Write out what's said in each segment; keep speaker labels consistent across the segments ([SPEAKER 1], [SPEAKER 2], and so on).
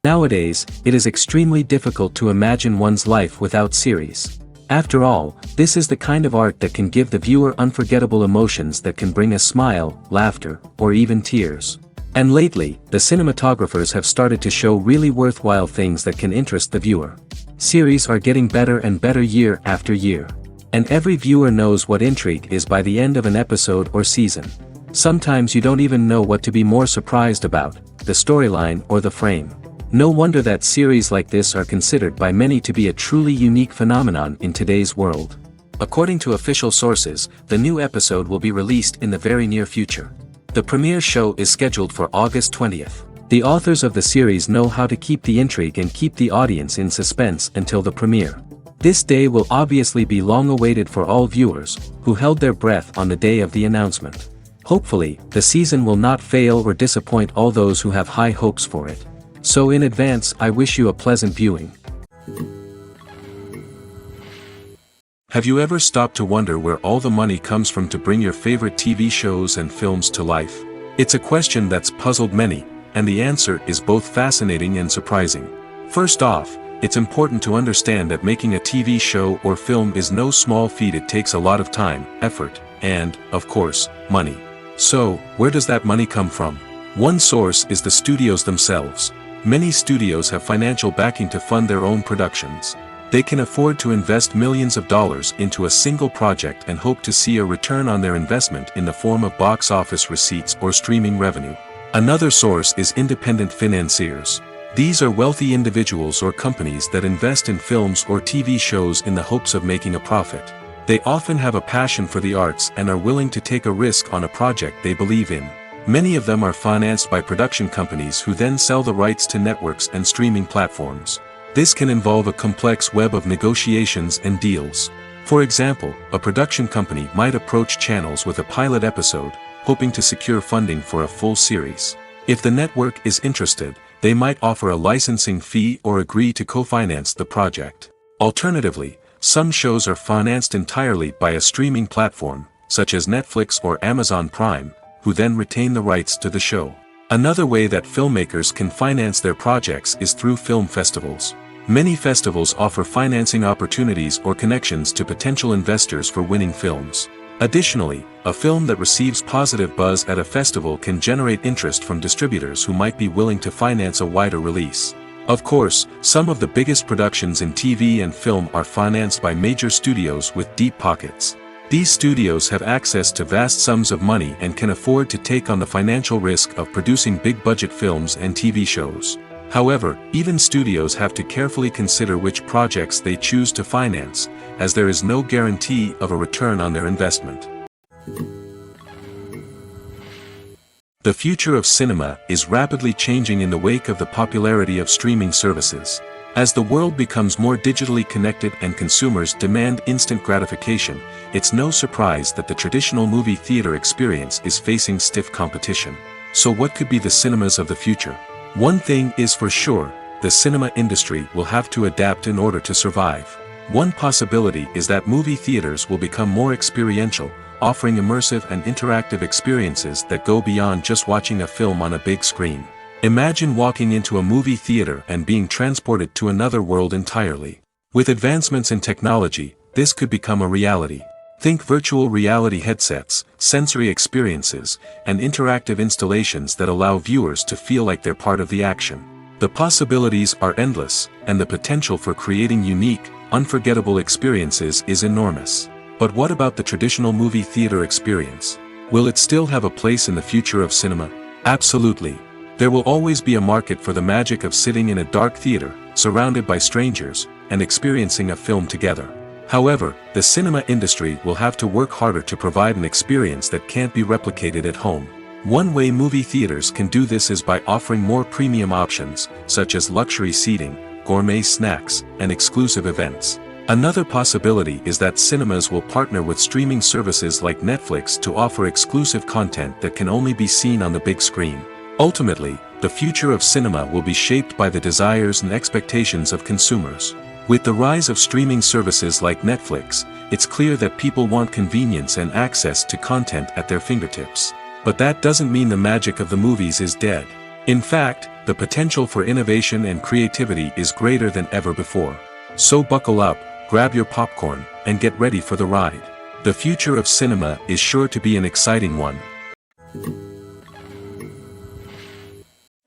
[SPEAKER 1] Nowadays, it is extremely difficult to imagine one's life without series. After all, this is the kind of art that can give the viewer unforgettable emotions that can bring a smile, laughter, or even tears. And lately, the cinematographers have started to show really worthwhile things that can interest the viewer. Series are getting better and better year after year. And every viewer knows what intrigue is by the end of an episode or season. Sometimes you don't even know what to be more surprised about, the storyline or the frame. No wonder that series like this are considered by many to be a truly unique phenomenon in today's world. According to official sources, the new episode will be released in the very near future. The premiere show is scheduled for August 20th. The authors of the series know how to keep the intrigue and keep the audience in suspense until the premiere. This day will obviously be long awaited for all viewers, who held their breath on the day of the announcement. Hopefully, the season will not fail or disappoint all those who have high hopes for it. So in advance, I wish you a pleasant viewing.
[SPEAKER 2] Have you ever stopped to wonder where all the money comes from to bring your favorite TV shows and films to life? It's a question that's puzzled many, and the answer is both fascinating and surprising. First off, it's important to understand that making a TV show or film is no small feat. It takes a lot of time, effort, and, of course, money. So, where does that money come from? One source is the studios themselves. Many studios have financial backing to fund their own productions. They can afford to invest millions of dollars into a single project and hope to see a return on their investment in the form of box office receipts or streaming revenue. Another source is independent financiers. These are wealthy individuals or companies that invest in films or TV shows in the hopes of making a profit. They often have a passion for the arts and are willing to take a risk on a project they believe in. Many of them are financed by production companies who then sell the rights to networks and streaming platforms. This can involve a complex web of negotiations and deals. For example, a production company might approach channels with a pilot episode, hoping to secure funding for a full series. If the network is interested, they might offer a licensing fee or agree to co-finance the project. Alternatively, some shows are financed entirely by a streaming platform, such as Netflix or Amazon Prime, who then retain the rights to the show. Another way that filmmakers can finance their projects is through film festivals. Many festivals offer financing opportunities or connections to potential investors for winning films. Additionally, a film that receives positive buzz at a festival can generate interest from distributors who might be willing to finance a wider release. Of course, some of the biggest productions in TV and film are financed by major studios with deep pockets. These studios have access to vast sums of money and can afford to take on the financial risk of producing big-budget films and TV shows. However, even studios have to carefully consider which projects they choose to finance, as there is no guarantee of a return on their investment. The future of cinema is rapidly changing in the wake of the popularity of streaming services. As the world becomes more digitally connected and consumers demand instant gratification, it's no surprise that the traditional movie theater experience is facing stiff competition. So what could be the cinemas of the future? One thing is for sure, the cinema industry will have to adapt in order to survive. One possibility is that movie theaters will become more experiential, offering immersive and interactive experiences that go beyond just watching a film on a big screen. Imagine walking into a movie theater and being transported to another world entirely. With advancements in technology, this could become a reality. Think virtual reality headsets, sensory experiences, and interactive installations that allow viewers to feel like they're part of the action. The possibilities are endless, and the potential for creating unique, unforgettable experiences is enormous. But what about the traditional movie theater experience? Will it still have a place in the future of cinema? Absolutely. There will always be a market for the magic of sitting in a dark theater, surrounded by strangers, and experiencing a film together. However, the cinema industry will have to work harder to provide an experience that can't be replicated at home. One way movie theaters can do this is by offering more premium options, such as luxury seating, gourmet snacks, and exclusive events. Another possibility is that cinemas will partner with streaming services like Netflix to offer exclusive content that can only be seen on the big screen. Ultimately, the future of cinema will be shaped by the desires and expectations of consumers. With the rise of streaming services like Netflix, it's clear that people want convenience and access to content at their fingertips. But that doesn't mean the magic of the movies is dead. In fact, the potential for innovation and creativity is greater than ever before. So buckle up, grab your popcorn, and get ready for the ride. The future of cinema is sure to be an exciting one.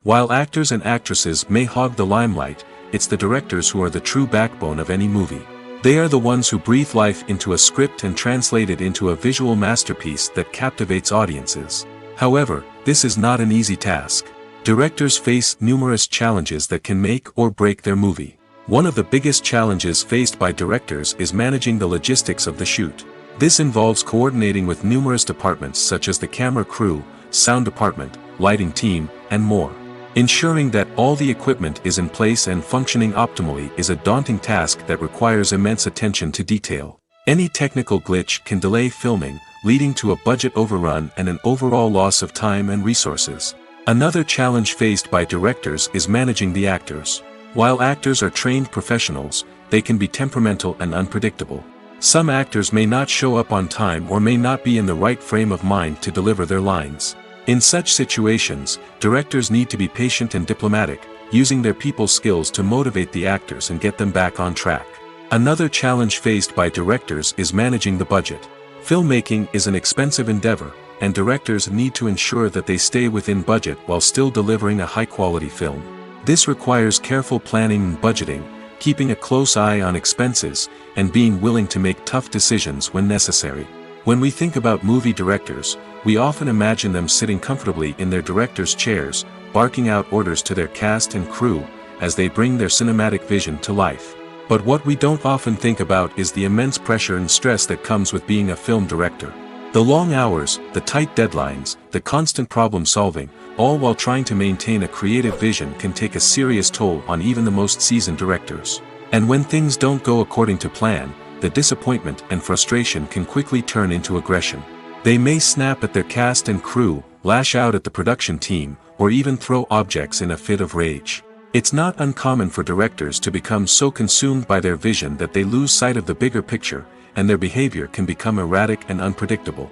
[SPEAKER 2] While actors and actresses may hog the limelight, it's the directors who are the true backbone of any movie. They are the ones who breathe life into a script and translate it into a visual masterpiece that captivates audiences. However, this is not an easy task. Directors face numerous challenges that can make or break their movie. One of the biggest challenges faced by directors is managing the logistics of the shoot. This involves coordinating with numerous departments such as the camera crew, sound department, lighting team, and more. Ensuring that all the equipment is in place and functioning optimally is a daunting task that requires immense attention to detail. Any technical glitch can delay filming, leading to a budget overrun and an overall loss of time and resources. Another challenge faced by directors is managing the actors. While actors are trained professionals, they can be temperamental and unpredictable. Some actors may not show up on time or may not be in the right frame of mind to deliver their lines. In such situations, directors need to be patient and diplomatic, using their people skills to motivate the actors and get them back on track. Another challenge faced by directors is managing the budget. Filmmaking is an expensive endeavor, and directors need to ensure that they stay within budget while still delivering a high-quality film. This requires careful planning and budgeting, keeping a close eye on expenses, and being willing to make tough decisions when necessary. When we think about movie directors, we often imagine them sitting comfortably in their director's chairs, barking out orders to their cast and crew, as they bring their cinematic vision to life. But what we don't often think about is the immense pressure and stress that comes with being a film director. The long hours, the tight deadlines, the constant problem solving, all while trying to maintain a creative vision can take a serious toll on even the most seasoned directors. And when things don't go according to plan, the disappointment and frustration can quickly turn into aggression. They may snap at their cast and crew, lash out at the production team, or even throw objects in a fit of rage. It's not uncommon for directors to become so consumed by their vision that they lose sight of the bigger picture, and their behavior can become erratic and unpredictable.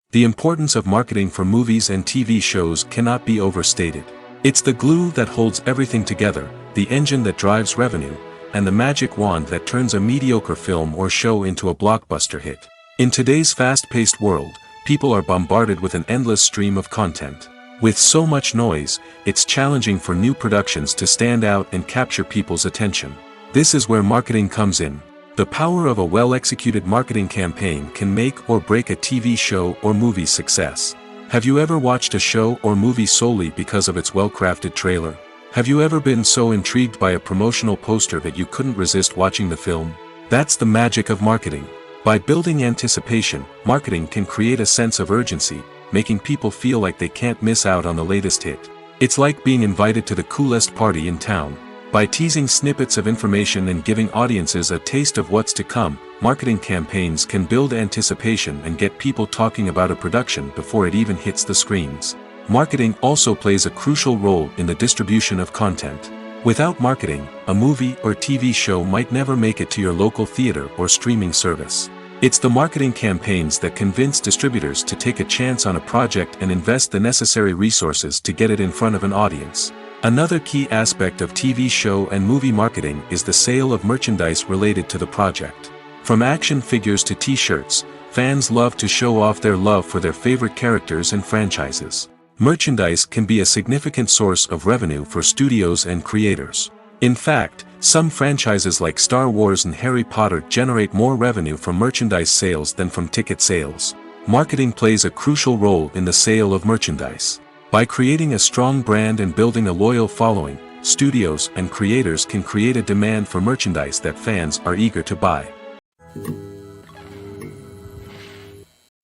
[SPEAKER 2] The importance of marketing for movies and TV shows cannot be overstated. It's the glue that holds everything together, the engine that drives revenue, and the magic wand that turns a mediocre film or show into a blockbuster hit. In today's fast-paced world, people are bombarded with an endless stream of content. With so much noise, it's challenging for new productions to stand out and capture people's attention. This is where marketing comes in. The power of a well-executed marketing campaign can make or break a TV show or movie's success. Have you ever watched a show or movie solely because of its well-crafted trailer? Have you ever been so intrigued by a promotional poster that you couldn't resist watching the film? That's the magic of marketing. By building anticipation, marketing can create a sense of urgency, making people feel like they can't miss out on the latest hit. It's like being invited to the coolest party in town. By teasing snippets of information and giving audiences a taste of what's to come, marketing campaigns can build anticipation and get people talking about a production before it even hits the screens. Marketing also plays a crucial role in the distribution of content. Without marketing, a movie or TV show might never make it to your local theater or streaming service. It's the marketing campaigns that convince distributors to take a chance on a project and invest the necessary resources to get it in front of an audience. Another key aspect of TV show and movie marketing is the sale of merchandise related to the project. From action figures to t-shirts, fans love to show off their love for their favorite characters and franchises. Merchandise can be a significant source of revenue for studios and creators. In fact, some franchises like Star Wars and Harry Potter generate more revenue from merchandise sales than from ticket sales. Marketing plays a crucial role in the sale of merchandise. By creating a strong brand and building a loyal following, studios and creators can create a demand for merchandise that fans are eager to buy.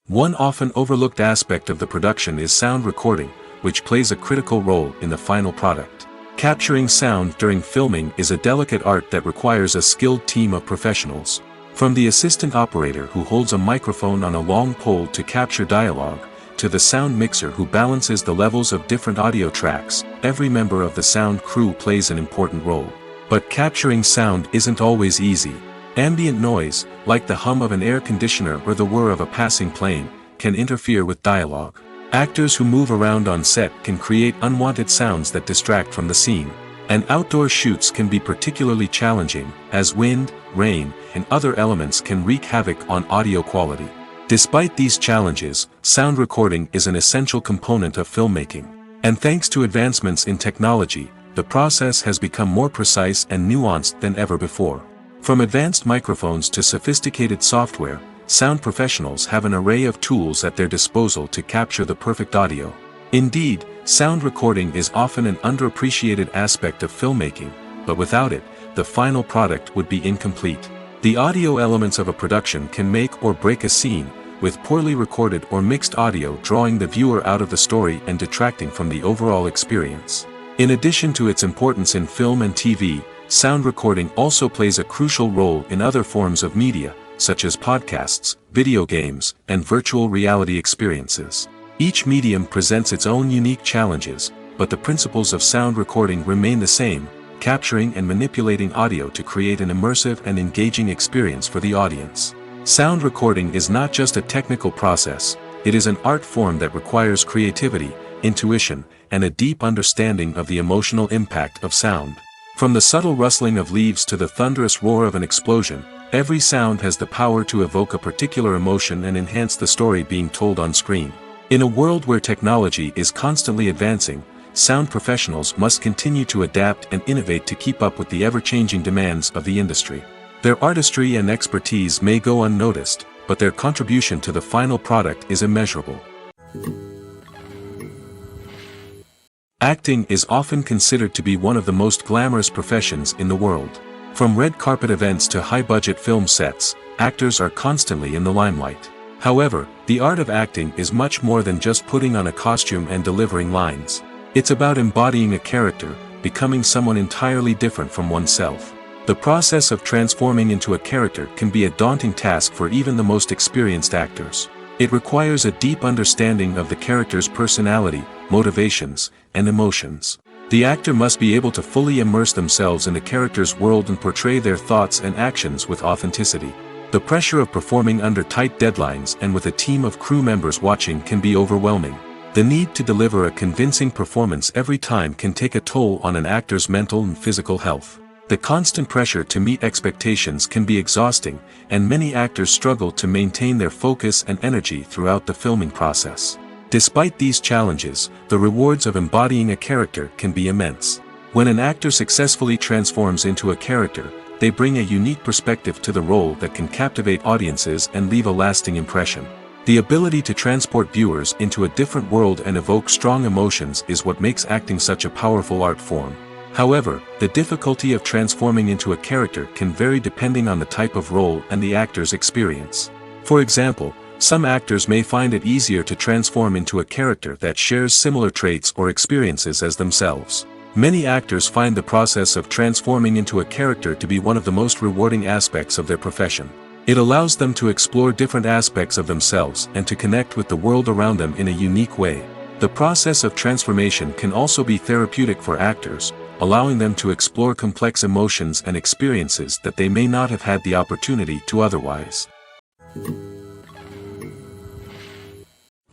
[SPEAKER 2] One often overlooked aspect of the production is sound recording, which plays a critical role in the final product. Capturing sound during filming is a delicate art that requires a skilled team of professionals. From the assistant operator who holds a microphone on a long pole to capture dialogue, to the sound mixer who balances the levels of different audio tracks, every member of the sound crew plays an important role. But capturing sound isn't always easy. Ambient noise, like the hum of an air conditioner or the whir of a passing plane, can interfere with dialogue. Actors who move around on set can create unwanted sounds that distract from the scene. And outdoor shoots can be particularly challenging, as wind, rain, and other elements can wreak havoc on audio quality. Despite these challenges, sound recording is an essential component of filmmaking. And thanks to advancements in technology, the process has become more precise and nuanced than ever before. From advanced microphones to sophisticated software, sound professionals have an array of tools at their disposal to capture the perfect audio. Indeed, sound recording is often an underappreciated aspect of filmmaking, but without it, the final product would be incomplete. The audio elements of a production can make or break a scene, with poorly recorded or mixed audio drawing the viewer out of the story and detracting from the overall experience. In addition to its importance in film and TV, sound recording also plays a crucial role in other forms of media, such as podcasts, video games, and virtual reality experiences. Each medium presents its own unique challenges, but the principles of sound recording remain the same, capturing and manipulating audio to create an immersive and engaging experience for the audience. Sound recording is not just a technical process, it is an art form that requires creativity, intuition, and a deep understanding of the emotional impact of sound. From the subtle rustling of leaves to the thunderous roar of an explosion, every sound has the power to evoke a particular emotion and enhance the story being told on screen. In a world where technology is constantly advancing, sound professionals must continue to adapt and innovate to keep up with the ever-changing demands of the industry. Their artistry and expertise may go unnoticed, but their contribution to the final product is immeasurable. Acting is often considered to be one of the most glamorous professions in the world. From red carpet events to high-budget film sets, actors are constantly in the limelight. However, the art of acting is much more than just putting on a costume and delivering lines. It's about embodying a character, becoming someone entirely different from oneself. The process of transforming into a character can be a daunting task for even the most experienced actors. It requires a deep understanding of the character's personality, motivations, and emotions. The actor must be able to fully immerse themselves in the character's world and portray their thoughts and actions with authenticity. The pressure of performing under tight deadlines and with a team of crew members watching can be overwhelming. The need to deliver a convincing performance every time can take a toll on an actor's mental and physical health. The constant pressure to meet expectations can be exhausting, and many actors struggle to maintain their focus and energy throughout the filming process. Despite these challenges, the rewards of embodying a character can be immense. When an actor successfully transforms into a character, they bring a unique perspective to the role that can captivate audiences and leave a lasting impression. The ability to transport viewers into a different world and evoke strong emotions is what makes acting such a powerful art form. However, the difficulty of transforming into a character can vary depending on the type of role and the actor's experience. For example, some actors may find it easier to transform into a character that shares similar traits or experiences as themselves. Many actors find the process of transforming into a character to be one of the most rewarding aspects of their profession. It allows them to explore different aspects of themselves and to connect with the world around them in a unique way. The process of transformation can also be therapeutic for actors, allowing them to explore complex emotions and experiences that they may not have had the opportunity to otherwise.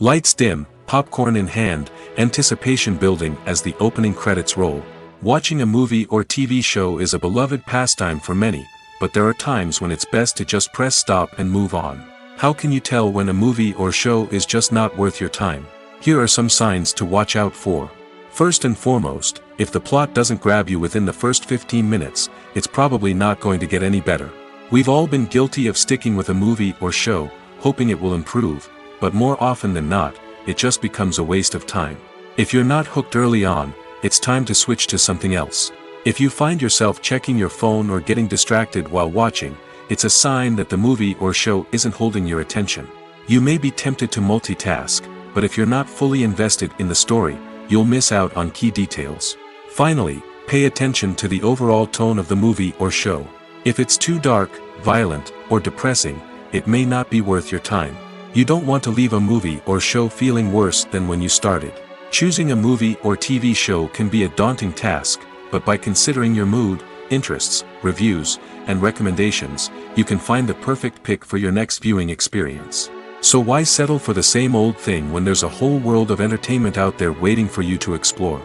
[SPEAKER 2] Lights dim, popcorn in hand, anticipation building as the opening credits roll. Watching a movie or TV show is a beloved pastime for many, but there are times when it's best to just press stop and move on. How can you tell when a movie or show is just not worth your time? Here are some signs to watch out for. First and foremost, if the plot doesn't grab you within the first 15 minutes, it's probably not going to get any better. We've all been guilty of sticking with a movie or show, hoping it will improve, but more often than not, it just becomes a waste of time. If you're not hooked early on, it's time to switch to something else. If you find yourself checking your phone or getting distracted while watching, it's a sign that the movie or show isn't holding your attention. You may be tempted to multitask, but if you're not fully invested in the story, you'll miss out on key details. Finally, pay attention to the overall tone of the movie or show. If it's too dark, violent, or depressing, it may not be worth your time. You don't want to leave a movie or show feeling worse than when you started. Choosing a movie or TV show can be a daunting task, but by considering your mood, interests, reviews, and recommendations, you can find the perfect pick for your next viewing experience. So why settle for the same old thing when there's a whole world of entertainment out there waiting for you to explore?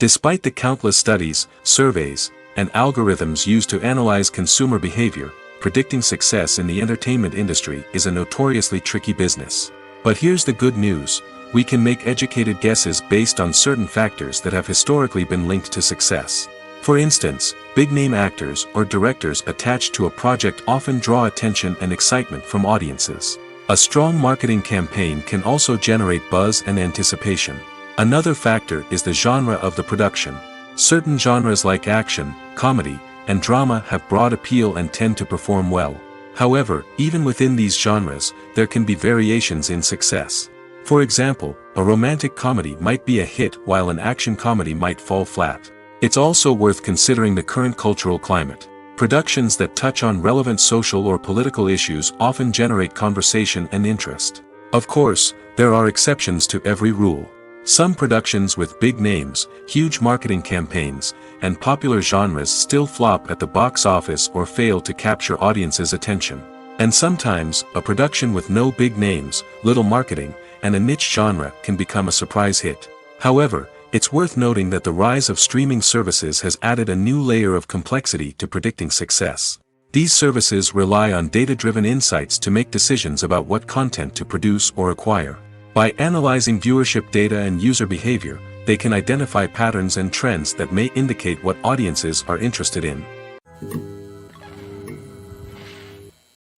[SPEAKER 2] Despite the countless studies, surveys, and algorithms used to analyze consumer behavior, predicting success in the entertainment industry is a notoriously tricky business. But here's the good news: we can make educated guesses based on certain factors that have historically been linked to success. For instance, big-name actors or directors attached to a project often draw attention and excitement from audiences. A strong marketing campaign can also generate buzz and anticipation. Another factor is the genre of the production. Certain genres like action, comedy, and drama have broad appeal and tend to perform well. However, even within these genres, there can be variations in success. For example, a romantic comedy might be a hit while an action comedy might fall flat. It's also worth considering the current cultural climate. Productions that touch on relevant social or political issues often generate conversation and interest. Of course, there are exceptions to every rule. Some productions with big names, huge marketing campaigns, and popular genres still flop at the box office or fail to capture audiences' attention. And sometimes, a production with no big names, little marketing, and a niche genre can become a surprise hit. However, it's worth noting that the rise of streaming services has added a new layer of complexity to predicting success. These services rely on data-driven insights to make decisions about what content to produce or acquire. By analyzing viewership data and user behavior, they can identify patterns and trends that may indicate what audiences are interested in.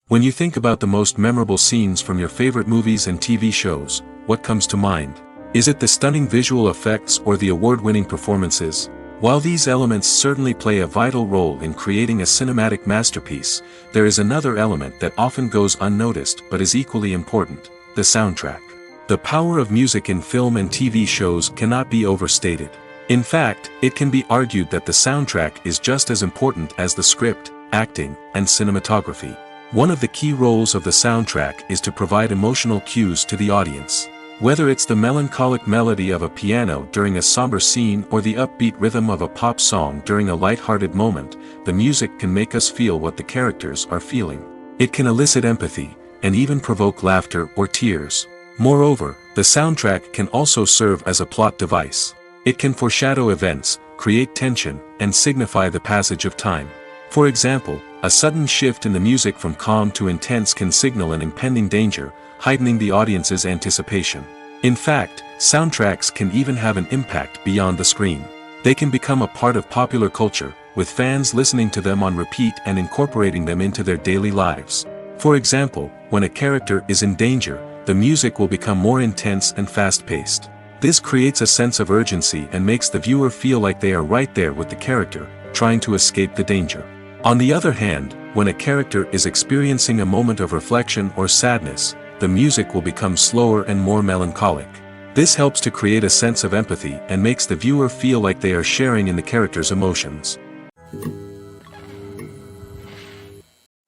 [SPEAKER 2] When you think about the most memorable scenes from your favorite movies and TV shows, what comes to mind? Is it the stunning visual effects or the award-winning performances? While these elements certainly play a vital role in creating a cinematic masterpiece, there is another element that often goes unnoticed but is equally important: the soundtrack. The power of music in film and TV shows cannot be overstated. In fact, it can be argued that the soundtrack is just as important as the script, acting, and cinematography. One of the key roles of the soundtrack is to provide emotional cues to the audience. Whether it's the melancholic melody of a piano during a somber scene or the upbeat rhythm of a pop song during a light-hearted moment, the music can make us feel what the characters are feeling. It can elicit empathy, and even provoke laughter or tears. Moreover, the soundtrack can also serve as a plot device. It can foreshadow events, create tension, and signify the passage of time. For example, a sudden shift in the music from calm to intense can signal an impending danger, heightening the audience's anticipation. In fact, soundtracks can even have an impact beyond the screen. They can become a part of popular culture, with fans listening to them on repeat and incorporating them into their daily lives. For example, when a character is in danger, the music will become more intense and fast-paced. This creates a sense of urgency and makes the viewer feel like they are right there with the character, trying to escape the danger. On the other hand, when a character is experiencing a moment of reflection or sadness, the music will become slower and more melancholic. This helps to create a sense of empathy and makes the viewer feel like they are sharing in the character's emotions.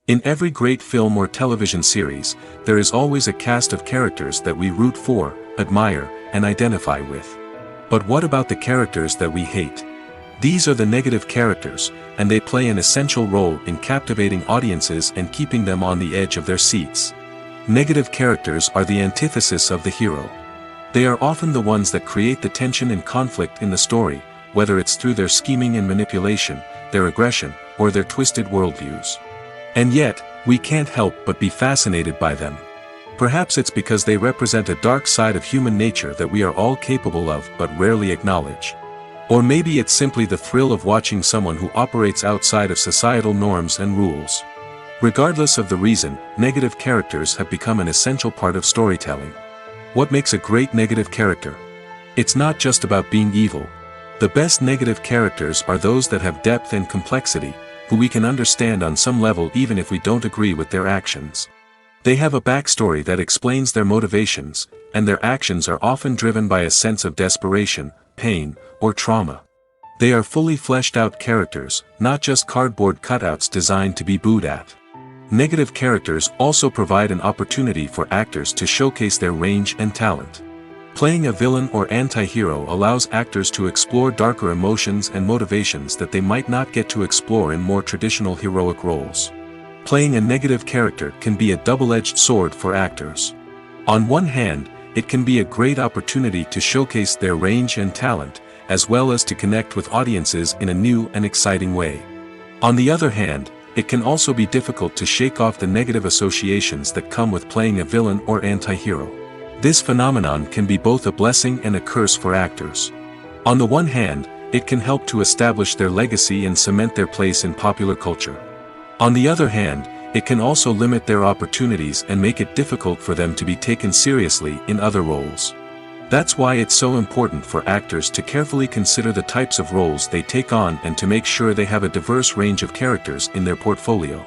[SPEAKER 2] In every great film or television series, there is always a cast of characters that we root for, admire, and identify with. But what about the characters that we hate? These are the negative characters, and they play an essential role in captivating audiences and keeping them on the edge of their seats. Negative characters are the antithesis of the hero. They are often the ones that create the tension and conflict in the story, whether it's through their scheming and manipulation, their aggression, or their twisted worldviews. And yet, we can't help but be fascinated by them. Perhaps it's because they represent a dark side of human nature that we are all capable of but rarely acknowledge. Or maybe it's simply the thrill of watching someone who operates outside of societal norms and rules. Regardless of the reason, negative characters have become an essential part of storytelling. What makes a great negative character? It's not just about being evil. The best negative characters are those that have depth and complexity, who we can understand on some level even if we don't agree with their actions. They have a backstory that explains their motivations, and their actions are often driven by a sense of desperation, pain, or trauma. They are fully fleshed out characters, not just cardboard cutouts designed to be booed at. Negative characters also provide an opportunity for actors to showcase their range and talent. Playing a villain or anti-hero allows actors to explore darker emotions and motivations that they might not get to explore in more traditional heroic roles. Playing a negative character can be a double-edged sword for actors. On one hand, it can be a great opportunity to showcase their range and talent, as well as to connect with audiences in a new and exciting way. On the other hand, it can also be difficult to shake off the negative associations that come with playing a villain or anti-hero. This phenomenon can be both a blessing and a curse for actors. On the one hand, it can help to establish their legacy and cement their place in popular culture. On the other hand, it can also limit their opportunities and make it difficult for them to be taken seriously in other roles. That's why it's so important for actors to carefully consider the types of roles they take on and to make sure they have a diverse range of characters in their portfolio.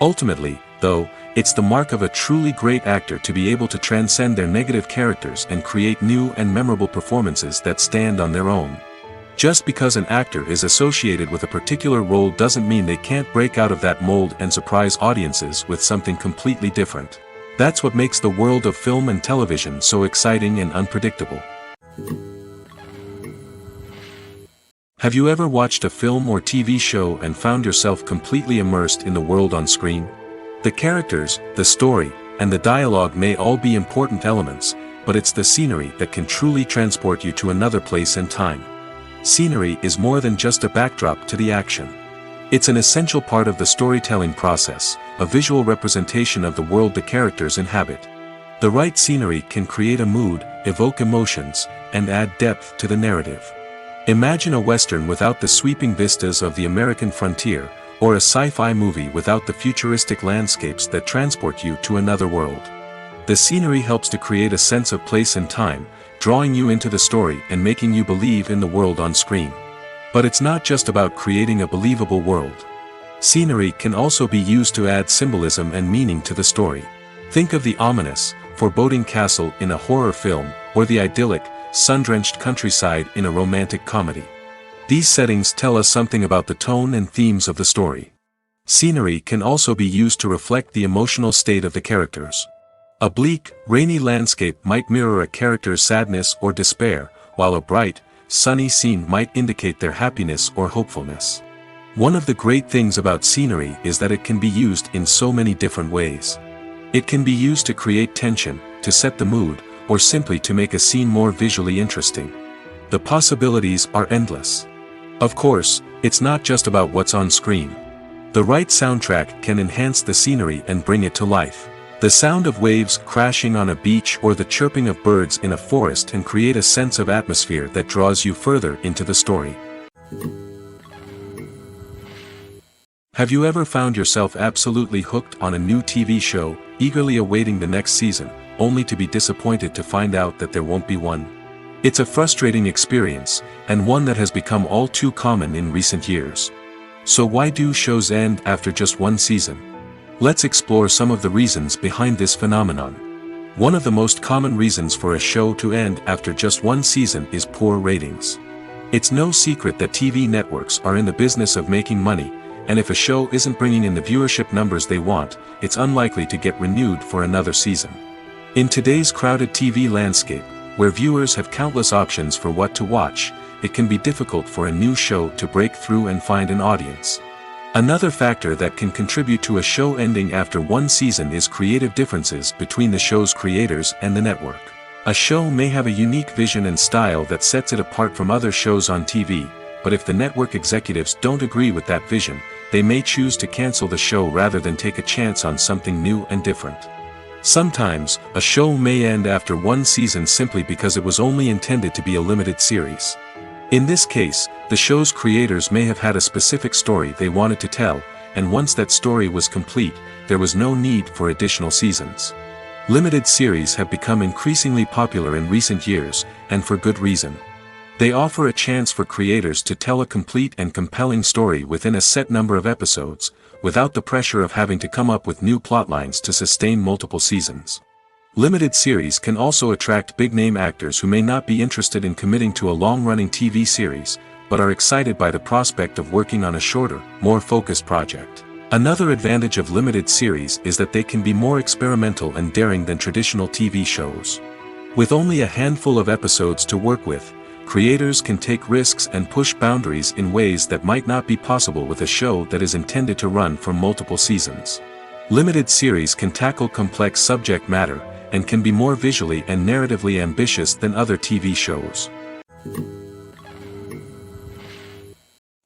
[SPEAKER 2] Ultimately, though, it's the mark of a truly great actor to be able to transcend their negative characters and create new and memorable performances that stand on their own. Just because an actor is associated with a particular role doesn't mean they can't break out of that mold and surprise audiences with something completely different. That's what makes the world of film and television so exciting and unpredictable. Have you ever watched a film or TV show and found yourself completely immersed in the world on screen? The characters, the story, and the dialogue may all be important elements, but it's the scenery that can truly transport you to another place and time. Scenery is more than just a backdrop to the action. It's an essential part of the storytelling process, a visual representation of the world the characters inhabit. The right scenery can create a mood, evoke emotions, and add depth to the narrative. Imagine a Western without the sweeping vistas of the American frontier, or a sci-fi movie without the futuristic landscapes that transport you to another world. The scenery helps to create a sense of place and time, drawing you into the story and making you believe in the world on screen. But it's not just about creating a believable world. Scenery can also be used to add symbolism and meaning to the story. Think of the ominous, foreboding castle in a horror film, or the idyllic, sun-drenched countryside in a romantic comedy. These settings tell us something about the tone and themes of the story. Scenery can also be used to reflect the emotional state of the characters. A bleak, rainy landscape might mirror a character's sadness or despair, while a bright, sunny scene might indicate their happiness or hopefulness. One of the great things about scenery is that it can be used in so many different ways. It can be used to create tension, to set the mood, or simply to make a scene more visually interesting. The possibilities are endless. Of course, it's not just about what's on screen. The right soundtrack can enhance the scenery and bring it to life. The sound of waves crashing on a beach or the chirping of birds in a forest can create a sense of atmosphere that draws you further into the story. Have you ever found yourself absolutely hooked on a new TV show, eagerly awaiting the next season, only to be disappointed to find out that there won't be one? It's a frustrating experience, and one that has become all too common in recent years. So why do shows end after just one season? Let's explore some of the reasons behind this phenomenon. One of the most common reasons for a show to end after just one season is poor ratings. It's no secret that TV networks are in the business of making money, and if a show isn't bringing in the viewership numbers they want, it's unlikely to get renewed for another season. In today's crowded TV landscape, where viewers have countless options for what to watch, it can be difficult for a new show to break through and find an audience. Another factor that can contribute to a show ending after one season is creative differences between the show's creators and the network. A show may have a unique vision and style that sets it apart from other shows on TV, but if the network executives don't agree with that vision, they may choose to cancel the show rather than take a chance on something new and different. Sometimes, a show may end after one season simply because it was only intended to be a limited series. In this case, the show's creators may have had a specific story they wanted to tell, and once that story was complete, there was no need for additional seasons. Limited series have become increasingly popular in recent years, and for good reason. They offer a chance for creators to tell a complete and compelling story within a set number of episodes, without the pressure of having to come up with new plotlines to sustain multiple seasons. Limited series can also attract big-name actors who may not be interested in committing to a long-running TV series, but are excited by the prospect of working on a shorter, more focused project. Another advantage of limited series is that they can be more experimental and daring than traditional TV shows. With only a handful of episodes to work with, creators can take risks and push boundaries in ways that might not be possible with a show that is intended to run for multiple seasons. Limited series can tackle complex subject matter, and can be more visually and narratively ambitious than other TV shows.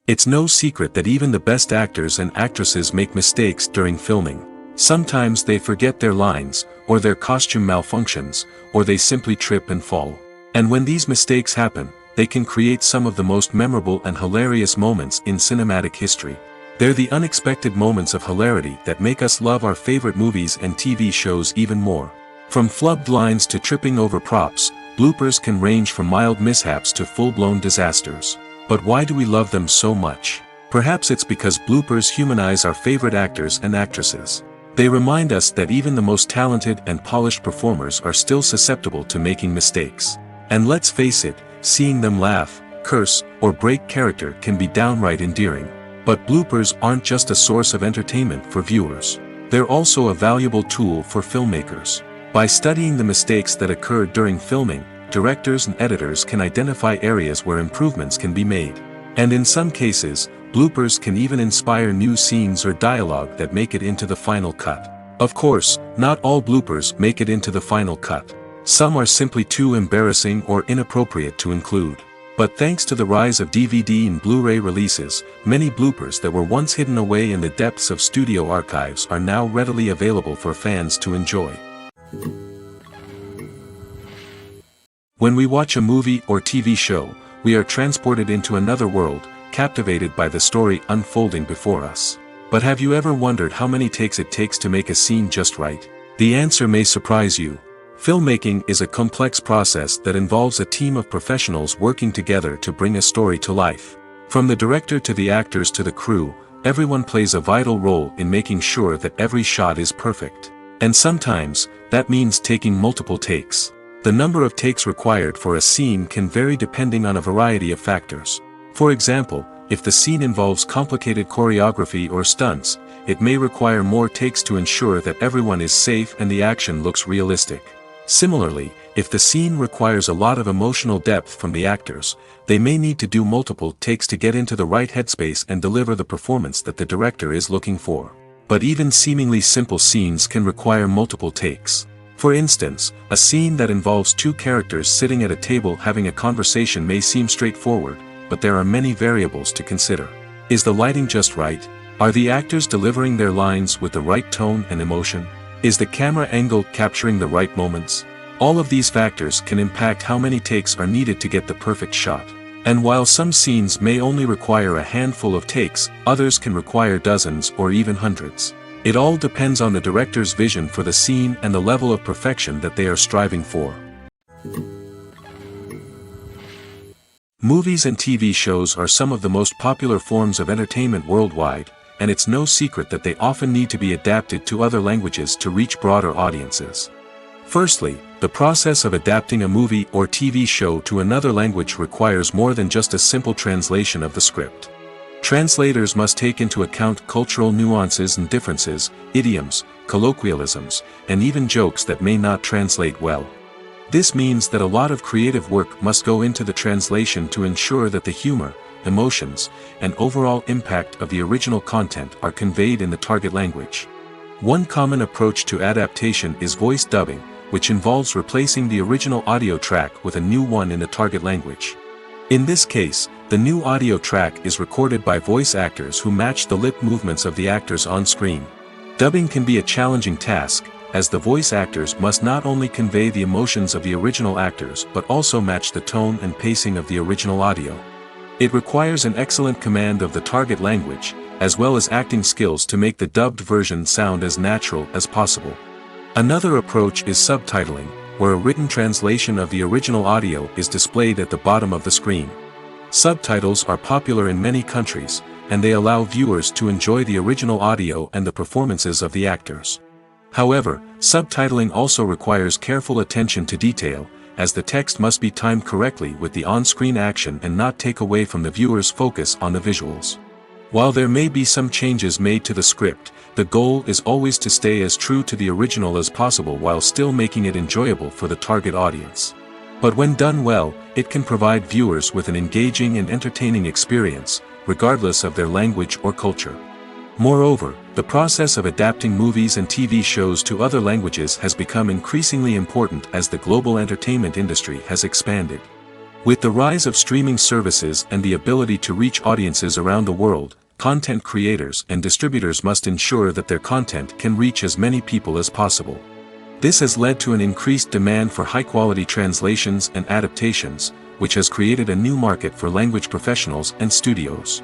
[SPEAKER 2] It's no secret that even the best actors and actresses make mistakes during filming. Sometimes they forget their lines, or their costume malfunctions, or they simply trip and fall. And when these mistakes happen, they can create some of the most memorable and hilarious moments in cinematic history. They're the unexpected moments of hilarity that make us love our favorite movies and TV shows even more. From flubbed lines to tripping over props, bloopers can range from mild mishaps to full-blown disasters. But why do we love them so much? Perhaps it's because bloopers humanize our favorite actors and actresses. They remind us that even the most talented and polished performers are still susceptible to making mistakes. And let's face it, seeing them laugh, curse, or break character can be downright endearing. But bloopers aren't just a source of entertainment for viewers. They're also a valuable tool for filmmakers. By studying the mistakes that occurred during filming, directors and editors can identify areas where improvements can be made. And in some cases, bloopers can even inspire new scenes or dialogue that make it into the final cut. Of course, not all bloopers make it into the final cut. Some are simply too embarrassing or inappropriate to include. But thanks to the rise of DVD and Blu-ray releases, many bloopers that were once hidden away in the depths of studio archives are now readily available for fans to enjoy. When we watch a movie or TV show, we are transported into another world, captivated by the story unfolding before us. But have you ever wondered how many takes it takes to make a scene just right? The answer may surprise you. Filmmaking is a complex process that involves a team of professionals working together to bring a story to life. From the director to the actors to the crew, everyone plays a vital role in making sure that every shot is perfect. And sometimes, that means taking multiple takes. The number of takes required for a scene can vary depending on a variety of factors. For example, if the scene involves complicated choreography or stunts, it may require more takes to ensure that everyone is safe and the action looks realistic. Similarly, if the scene requires a lot of emotional depth from the actors, they may need to do multiple takes to get into the right headspace and deliver the performance that the director is looking for. But even seemingly simple scenes can require multiple takes. For instance, a scene that involves two characters sitting at a table having a conversation may seem straightforward, but there are many variables to consider. Is the lighting just right? Are the actors delivering their lines with the right tone and emotion? Is the camera angle capturing the right moments? All of these factors can impact how many takes are needed to get the perfect shot. And while some scenes may only require a handful of takes, others can require dozens or even hundreds. It all depends on the director's vision for the scene and the level of perfection that they are striving for. Movies and TV shows are some of the most popular forms of entertainment worldwide, and it's no secret that they often need to be adapted to other languages to reach broader audiences. Firstly, the process of adapting a movie or TV show to another language requires more than just a simple translation of the script. Translators must take into account cultural nuances and differences, idioms, colloquialisms, and even jokes that may not translate well. This means that a lot of creative work must go into the translation to ensure that the humor, emotions, and overall impact of the original content are conveyed in the target language. One common approach to adaptation is voice dubbing, which involves replacing the original audio track with a new one in the target language. In this case, the new audio track is recorded by voice actors who match the lip movements of the actors on screen. Dubbing can be a challenging task, as the voice actors must not only convey the emotions of the original actors but also match the tone and pacing of the original audio. It requires an excellent command of the target language, as well as acting skills to make the dubbed version sound as natural as possible. Another approach is subtitling, where a written translation of the original audio is displayed at the bottom of the screen. Subtitles are popular in many countries, and they allow viewers to enjoy the original audio and the performances of the actors. However, subtitling also requires careful attention to detail, as the text must be timed correctly with the on-screen action and not take away from the viewer's focus on the visuals. While there may be some changes made to the script, the goal is always to stay as true to the original as possible while still making it enjoyable for the target audience. But when done well, it can provide viewers with an engaging and entertaining experience, regardless of their language or culture. Moreover, the process of adapting movies and TV shows to other languages has become increasingly important as the global entertainment industry has expanded. With the rise of streaming services and the ability to reach audiences around the world, content creators and distributors must ensure that their content can reach as many people as possible. This has led to an increased demand for high-quality translations and adaptations, which has created a new market for language professionals and studios.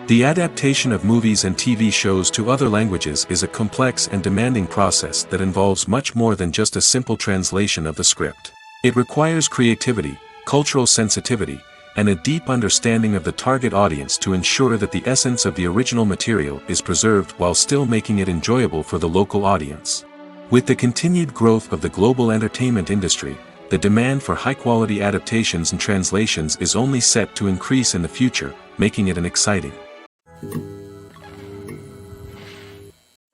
[SPEAKER 2] The adaptation of movies and TV shows to other languages is a complex and demanding process that involves much more than just a simple translation of the script. It requires creativity, cultural sensitivity, and a deep understanding of the target audience to ensure that the essence of the original material is preserved while still making it enjoyable for the local audience. With the continued growth of the global entertainment industry, the demand for high-quality adaptations and translations is only set to increase in the future, making it an exciting.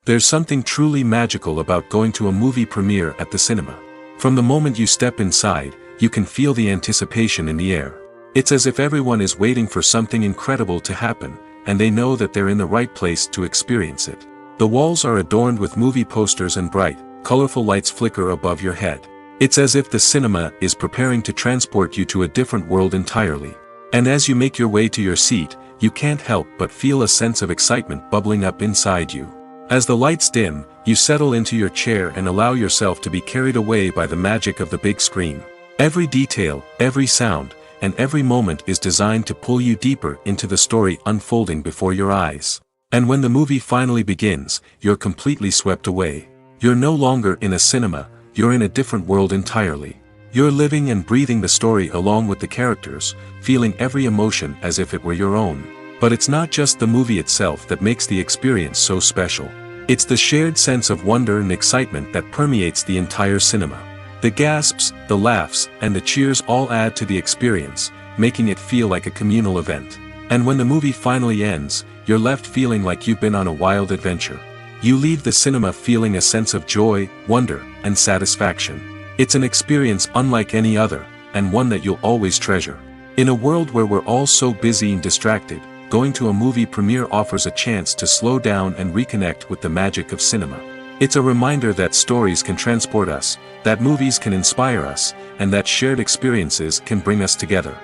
[SPEAKER 2] There's something truly magical about going to a movie premiere at the cinema. From the moment you step inside, you can feel the anticipation in the air. It's as if everyone is waiting for something incredible to happen, and they know that they're in the right place to experience it. The walls are adorned with movie posters and bright, colorful lights flicker above your head. It's as if the cinema is preparing to transport you to a different world entirely. And as you make your way to your seat, you can't help but feel a sense of excitement bubbling up inside you. As the lights dim, you settle into your chair and allow yourself to be carried away by the magic of the big screen. Every detail, every sound, and every moment is designed to pull you deeper into the story unfolding before your eyes. And when the movie finally begins, you're completely swept away. You're no longer in a cinema, you're in a different world entirely. You're living and breathing the story along with the characters, feeling every emotion as if it were your own. But it's not just the movie itself that makes the experience so special. It's the shared sense of wonder and excitement that permeates the entire cinema. The gasps, the laughs, and the cheers all add to the experience, making it feel like a communal event. And when the movie finally ends, you're left feeling like you've been on a wild adventure. You leave the cinema feeling a sense of joy, wonder, and satisfaction. It's an experience unlike any other, and one that you'll always treasure. In a world where we're all so busy and distracted, going to a movie premiere offers a chance to slow down and reconnect with the magic of cinema. It's a reminder that stories can transport us, that movies can inspire us, and that shared experiences can bring us together.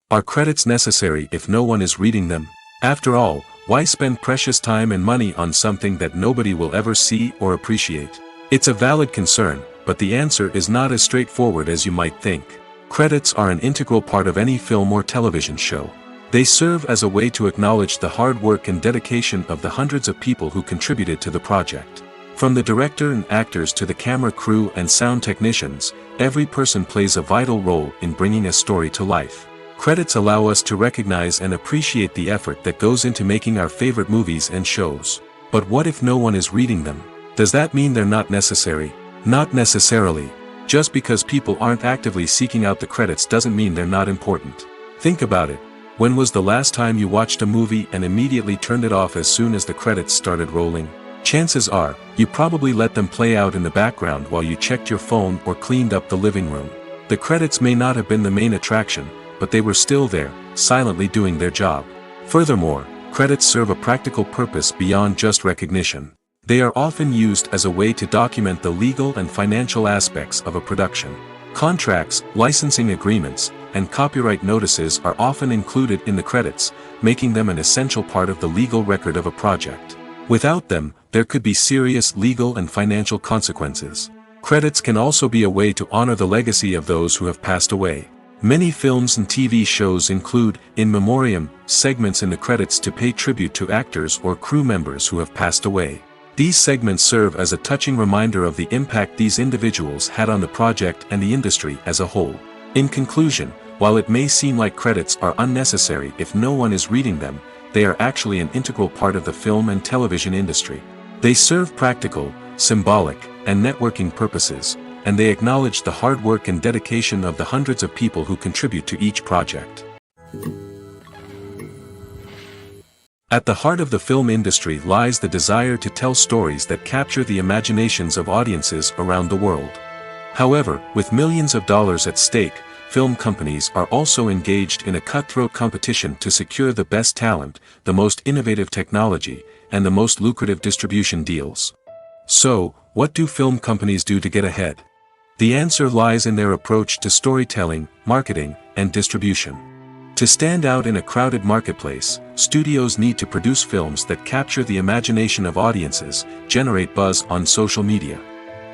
[SPEAKER 2] Are credits necessary if no one is reading them? After all, why spend precious time and money on something that nobody will ever see or appreciate? It's a valid concern, but the answer is not as straightforward as you might think. Credits are an integral part of any film or television show. They serve as a way to acknowledge the hard work and dedication of the hundreds of people who contributed to the project. From the director and actors to the camera crew and sound technicians, every person plays a vital role in bringing a story to life. Credits allow us to recognize and appreciate the effort that goes into making our favorite movies and shows. But what if no one is reading them? Does that mean they're not necessary? Not necessarily. Just because people aren't actively seeking out the credits doesn't mean they're not important. Think about it. When was the last time you watched a movie and immediately turned it off as soon as the credits started rolling? Chances are, you probably let them play out in the background while you checked your phone or cleaned up the living room. The credits may not have been the main attraction, but they were still there, silently doing their job. Furthermore, credits serve a practical purpose beyond just recognition. They are often used as a way to document the legal and financial aspects of a production. Contracts, licensing agreements, and copyright notices are often included in the credits, making them an essential part of the legal record of a project. Without them, there could be serious legal and financial consequences. Credits can also be a way to honor the legacy of those who have passed away. Many films and TV shows include, in memoriam, segments in the credits to pay tribute to actors or crew members who have passed away. These segments serve as a touching reminder of the impact these individuals had on the project and the industry as a whole. In conclusion, while it may seem like credits are unnecessary if no one is reading them, they are actually an integral part of the film and television industry. They serve practical, symbolic, and networking purposes, and they acknowledge the hard work and dedication of the hundreds of people who contribute to each project. At the heart of the film industry lies the desire to tell stories that capture the imaginations of audiences around the world. However, with millions of dollars at stake, film companies are also engaged in a cutthroat competition to secure the best talent, the most innovative technology, and the most lucrative distribution deals. So, what do film companies do to get ahead? The answer lies in their approach to storytelling, marketing, and distribution. To stand out in a crowded marketplace, studios need to produce films that capture the imagination of audiences, generate buzz on social media.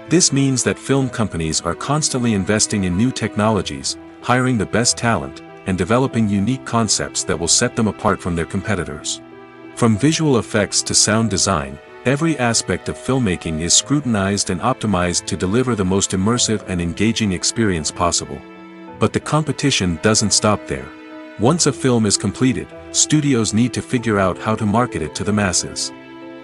[SPEAKER 2] This means that film companies are constantly investing in new technologies, hiring the best talent, and developing unique concepts that will set them apart from their competitors. From visual effects to sound design, every aspect of filmmaking is scrutinized and optimized to deliver the most immersive and engaging experience possible. But the competition doesn't stop there. Once a film is completed, studios need to figure out how to market it to the masses.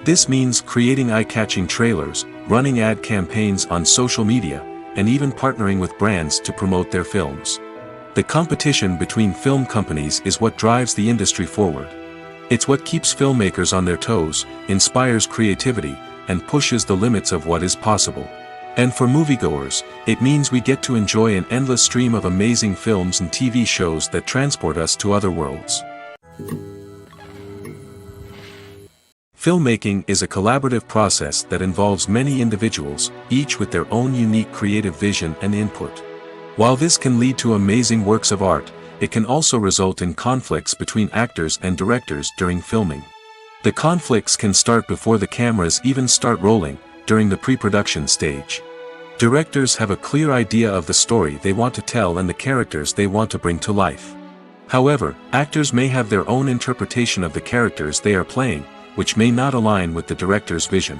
[SPEAKER 2] This means creating eye-catching trailers, running ad campaigns on social media, and even partnering with brands to promote their films. The competition between film companies is what drives the industry forward. It's what keeps filmmakers on their toes, inspires creativity, and pushes the limits of what is possible. And for moviegoers, it means we get to enjoy an endless stream of amazing films and TV shows that transport us to other worlds. Filmmaking is a collaborative process that involves many individuals, each with their own unique creative vision and input. While this can lead to amazing works of art, it can also result in conflicts between actors and directors during filming. The conflicts can start before the cameras even start rolling, during the pre-production stage. Directors have a clear idea of the story they want to tell and the characters they want to bring to life. However, actors may have their own interpretation of the characters they are playing, which may not align with the director's vision.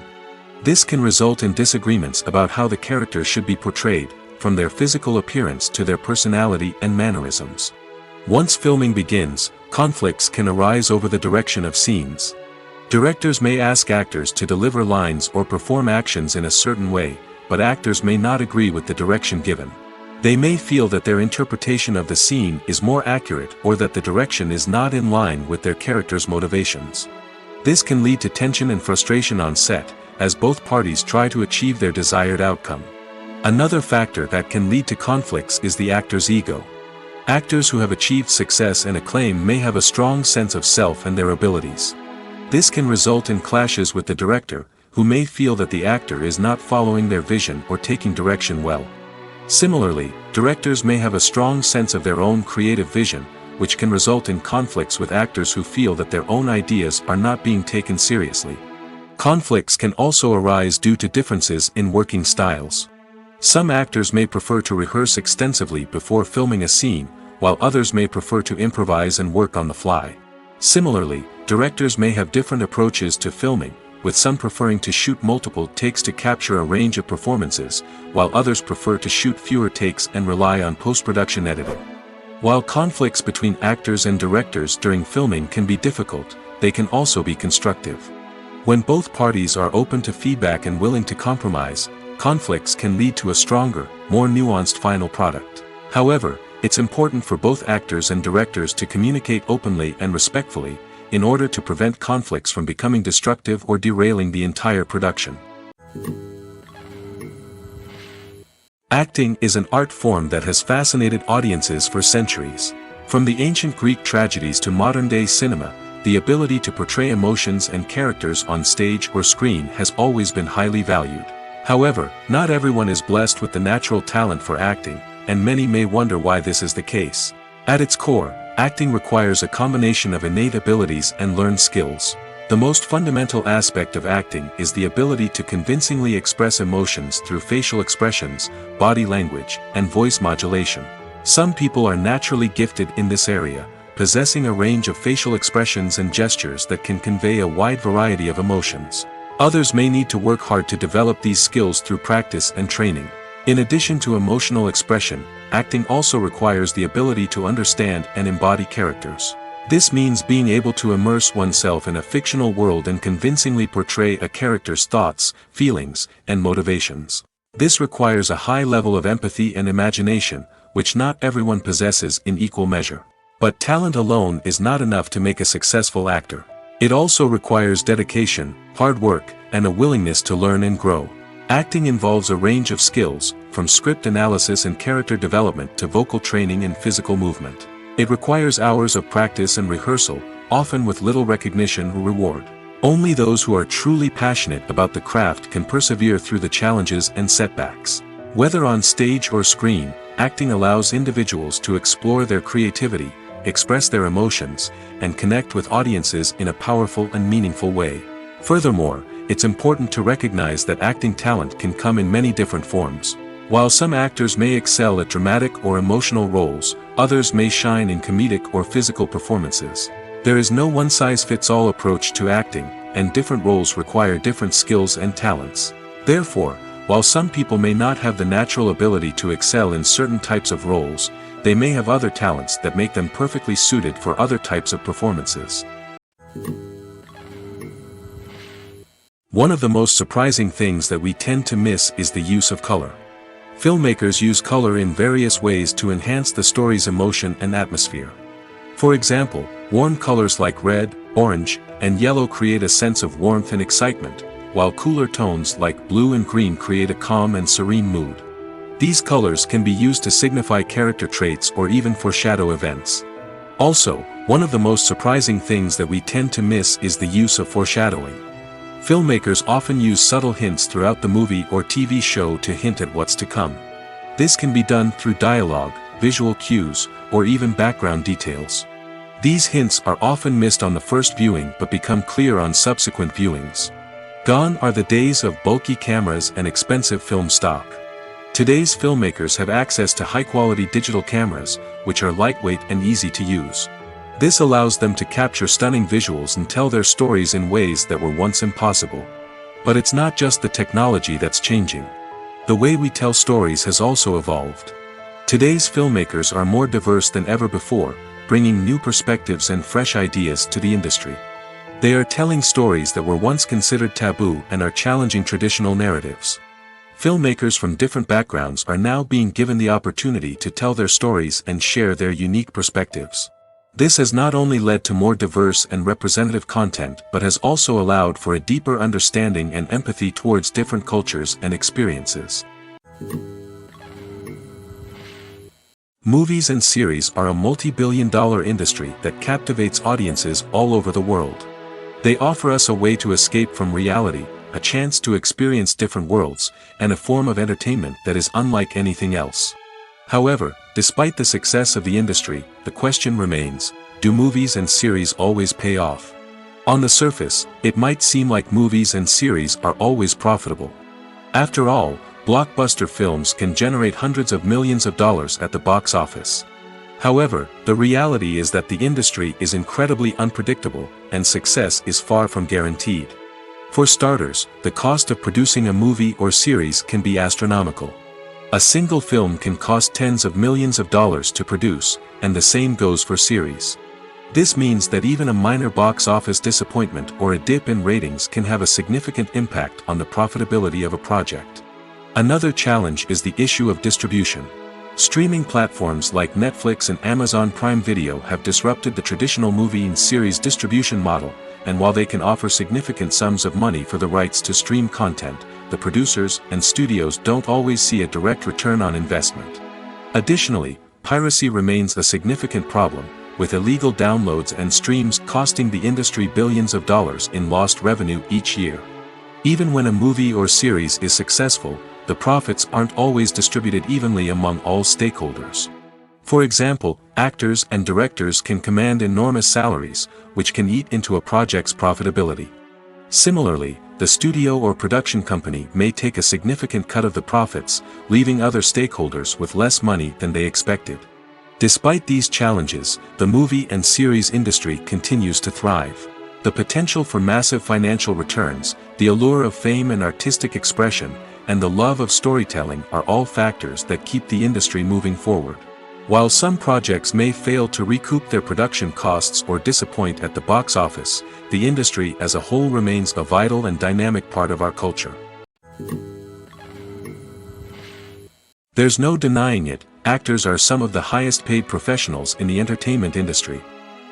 [SPEAKER 2] This can result in disagreements about how the characters should be portrayed, from their physical appearance to their personality and mannerisms. Once filming begins, conflicts can arise over the direction of scenes. Directors may ask actors to deliver lines or perform actions in a certain way, but actors may not agree with the direction given. They may feel that their interpretation of the scene is more accurate or that the direction is not in line with their character's motivations. This can lead to tension and frustration on set, as both parties try to achieve their desired outcome. Another factor that can lead to conflicts is the actor's ego. Actors who have achieved success and acclaim may have a strong sense of self and their abilities. This can result in clashes with the director, who may feel that the actor is not following their vision or taking direction well. Similarly, directors may have a strong sense of their own creative vision, which can result in conflicts with actors who feel that their own ideas are not being taken seriously. Conflicts can also arise due to differences in working styles. Some actors may prefer to rehearse extensively before filming a scene, while others may prefer to improvise and work on the fly. Similarly, directors may have different approaches to filming, with some preferring to shoot multiple takes to capture a range of performances, while others prefer to shoot fewer takes and rely on post-production editing. While conflicts between actors and directors during filming can be difficult, they can also be constructive. When both parties are open to feedback and willing to compromise, conflicts can lead to a stronger, more nuanced final product. However, it's important for both actors and directors to communicate openly and respectfully, in order to prevent conflicts from becoming destructive or derailing the entire production. Acting is an art form that has fascinated audiences for centuries. From the ancient Greek tragedies to modern-day cinema, the ability to portray emotions and characters on stage or screen has always been highly valued. However, not everyone is blessed with the natural talent for acting, and many may wonder why this is the case. At its core, acting requires a combination of innate abilities and learned skills. The most fundamental aspect of acting is the ability to convincingly express emotions through facial expressions, body language, and voice modulation. Some people are naturally gifted in this area, possessing a range of facial expressions and gestures that can convey a wide variety of emotions. Others may need to work hard to develop these skills through practice and training. In addition to emotional expression, acting also requires the ability to understand and embody characters. This means being able to immerse oneself in a fictional world and convincingly portray a character's thoughts, feelings, and motivations. This requires a high level of empathy and imagination, which not everyone possesses in equal measure. But talent alone is not enough to make a successful actor. It also requires dedication, hard work, and a willingness to learn and grow. Acting involves a range of skills, from script analysis and character development to vocal training and physical movement. It requires hours of practice and rehearsal, often with little recognition or reward. Only those who are truly passionate about the craft can persevere through the challenges and setbacks. Whether on stage or screen, acting allows individuals to explore their creativity, express their emotions, and connect with audiences in a powerful and meaningful way. Furthermore, it's important to recognize that acting talent can come in many different forms. While some actors may excel at dramatic or emotional roles, others may shine in comedic or physical performances. There is no one-size-fits-all approach to acting, and different roles require different skills and talents. Therefore, while some people may not have the natural ability to excel in certain types of roles, they may have other talents that make them perfectly suited for other types of performances. One of the most surprising things that we tend to miss is the use of color. Filmmakers use color in various ways to enhance the story's emotion and atmosphere. For example, warm colors like red, orange, and yellow create a sense of warmth and excitement, while cooler tones like blue and green create a calm and serene mood. These colors can be used to signify character traits or even foreshadow events. Also, one of the most surprising things that we tend to miss is the use of foreshadowing. Filmmakers often use subtle hints throughout the movie or TV show to hint at what's to come. This can be done through dialogue, visual cues, or even background details. These hints are often missed on the first viewing but become clear on subsequent viewings. Gone are the days of bulky cameras and expensive film stock. Today's filmmakers have access to high-quality digital cameras, which are lightweight and easy to use. This allows them to capture stunning visuals and tell their stories in ways that were once impossible. But it's not just the technology that's changing. The way we tell stories has also evolved. Today's filmmakers are more diverse than ever before, bringing new perspectives and fresh ideas to the industry. They are telling stories that were once considered taboo and are challenging traditional narratives. Filmmakers from different backgrounds are now being given the opportunity to tell their stories and share their unique perspectives. This has not only led to more diverse and representative content but has also allowed for a deeper understanding and empathy towards different cultures and experiences. Movies and series are a multi-billion-dollar industry that captivates audiences all over the world. They offer us a way to escape from reality, a chance to experience different worlds, and a form of entertainment that is unlike anything else. However, despite the success of the industry, the question remains, do movies and series always pay off? On the surface, it might seem like movies and series are always profitable. After all, blockbuster films can generate hundreds of millions of dollars at the box office. However, the reality is that the industry is incredibly unpredictable, and success is far from guaranteed. For starters, the cost of producing a movie or series can be astronomical. A single film can cost tens of millions of dollars to produce, and the same goes for series. This means that even a minor box office disappointment or a dip in ratings can have a significant impact on the profitability of a project. Another challenge is the issue of distribution. Streaming platforms like Netflix and Amazon Prime Video have disrupted the traditional movie and series distribution model, and while they can offer significant sums of money for the rights to stream content, the producers and studios don't always see a direct return on investment. Additionally, piracy remains a significant problem, with illegal downloads and streams costing the industry billions of dollars in lost revenue each year. Even when a movie or series is successful, the profits aren't always distributed evenly among all stakeholders. For example, actors and directors can command enormous salaries, which can eat into a project's profitability. Similarly, the studio or production company may take a significant cut of the profits, leaving other stakeholders with less money than they expected. Despite these challenges, the movie and series industry continues to thrive. The potential for massive financial returns, the allure of fame and artistic expression, and the love of storytelling are all factors that keep the industry moving forward. While some projects may fail to recoup their production costs or disappoint at the box office, the industry as a whole remains a vital and dynamic part of our culture. There's no denying it, actors are some of the highest paid professionals in the entertainment industry.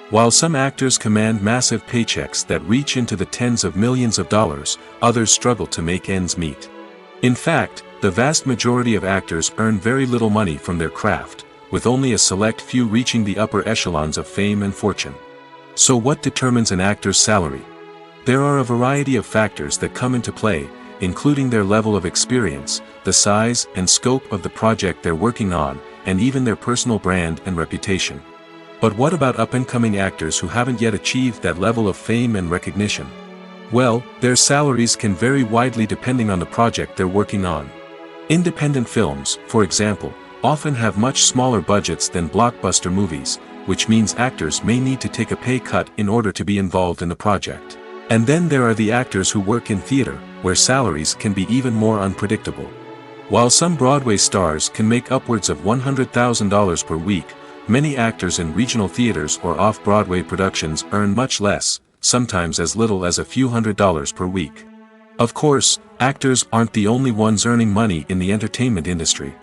[SPEAKER 2] While some actors command massive paychecks that reach into the tens of millions of dollars, others struggle to make ends meet. In fact, the vast majority of actors earn very little money from their craft, with only a select few reaching the upper echelons of fame and fortune. So what determines an actor's salary? There are a variety of factors that come into play, including their level of experience, the size and scope of the project they're working on, and even their personal brand and reputation. But what about up-and-coming actors who haven't yet achieved that level of fame and recognition? Well, their salaries can vary widely depending on the project they're working on. Independent films, for example, often have much smaller budgets than blockbuster movies, which means actors may need to take a pay cut in order to be involved in the project. And then there are the actors who work in theater, where salaries can be even more unpredictable. While some Broadway stars can make upwards of $100,000 per week, many actors in regional theaters or off-Broadway productions earn much less, sometimes as little as a few $100s per week. Of course, actors aren't the only ones earning money in the entertainment industry.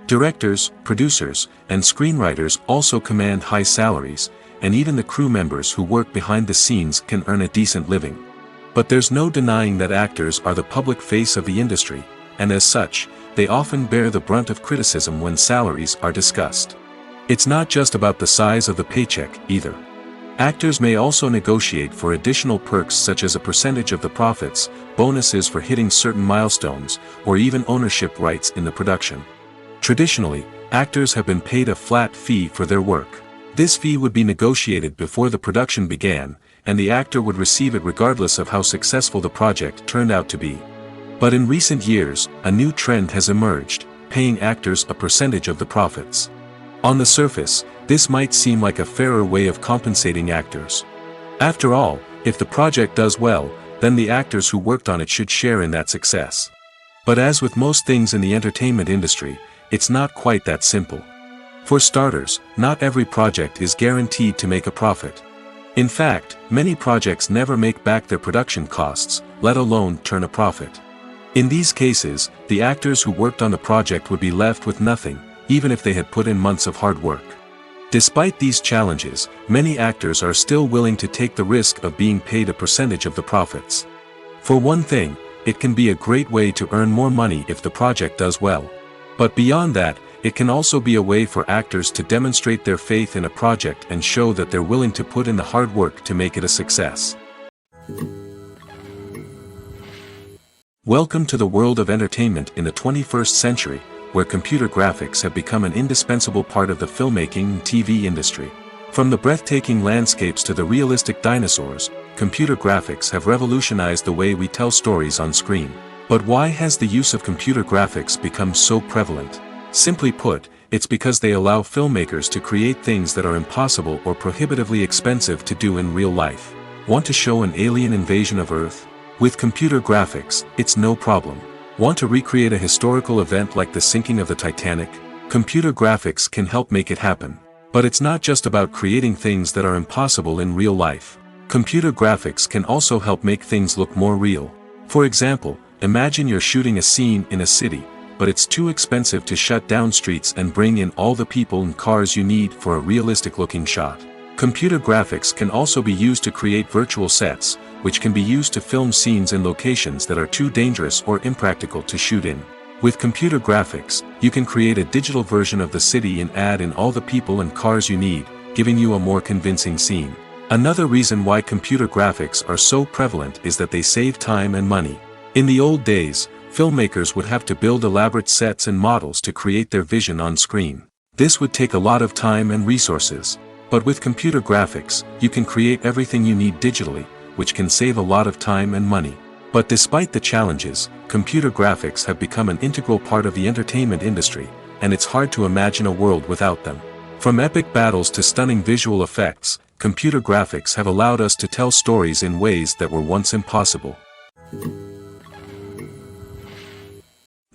[SPEAKER 2] Directors, producers, and screenwriters also command high salaries, and even the crew members who work behind the scenes can earn a decent living. But there's no denying that actors are the public face of the industry, and as such, they often bear the brunt of criticism when salaries are discussed. It's not just about the size of the paycheck, either. Actors may also negotiate for additional perks such as a percentage of the profits, bonuses for hitting certain milestones, or even ownership rights in the production. Traditionally, actors have been paid a flat fee for their work. This fee would be negotiated before the production began, and the actor would receive it regardless of how successful the project turned out to be. But in recent years, a new trend has emerged, paying actors a percentage of the profits. On the surface, this might seem like a fairer way of compensating actors. After all, if the project does well, then the actors who worked on it should share in that success. But as with most things in the entertainment industry, it's not quite that simple. For starters, not every project is guaranteed to make a profit. In fact, many projects never make back their production costs, let alone turn a profit. In these cases, the actors who worked on the project would be left with nothing, even if they had put in months of hard work. Despite these challenges, many actors are still willing to take the risk of being paid a percentage of the profits. For one thing, it can be a great way to earn more money if the project does well. But beyond that, it can also be a way for actors to demonstrate their faith in a project and show that they're willing to put in the hard work to make it a success. Welcome to the world of entertainment in the 21st century, where computer graphics have become an indispensable part of the filmmaking and TV industry. From the breathtaking landscapes to the realistic dinosaurs, computer graphics have revolutionized the way we tell stories on screen. But why has the use of computer graphics become so prevalent? Simply put, it's because they allow filmmakers to create things that are impossible or prohibitively expensive to do in real life. Want to show an alien invasion of Earth? With computer graphics, it's no problem. Want to recreate a historical event like the sinking of the Titanic? Computer graphics can help make it happen. But it's not just about creating things that are impossible in real life. Computer graphics can also help make things look more real. For example, imagine you're shooting a scene in a city, but it's too expensive to shut down streets and bring in all the people and cars you need for a realistic-looking shot. Computer graphics can also be used to create virtual sets, which can be used to film scenes in locations that are too dangerous or impractical to shoot in. With computer graphics, you can create a digital version of the city and add in all the people and cars you need, giving you a more convincing scene. Another reason why computer graphics are so prevalent is that they save time and money. In the old days, filmmakers would have to build elaborate sets and models to create their vision on screen. This would take a lot of time and resources. But with computer graphics, you can create everything you need digitally, which can save a lot of time and money. But despite the challenges, computer graphics have become an integral part of the entertainment industry, and it's hard to imagine a world without them. From epic battles to stunning visual effects, computer graphics have allowed us to tell stories in ways that were once impossible.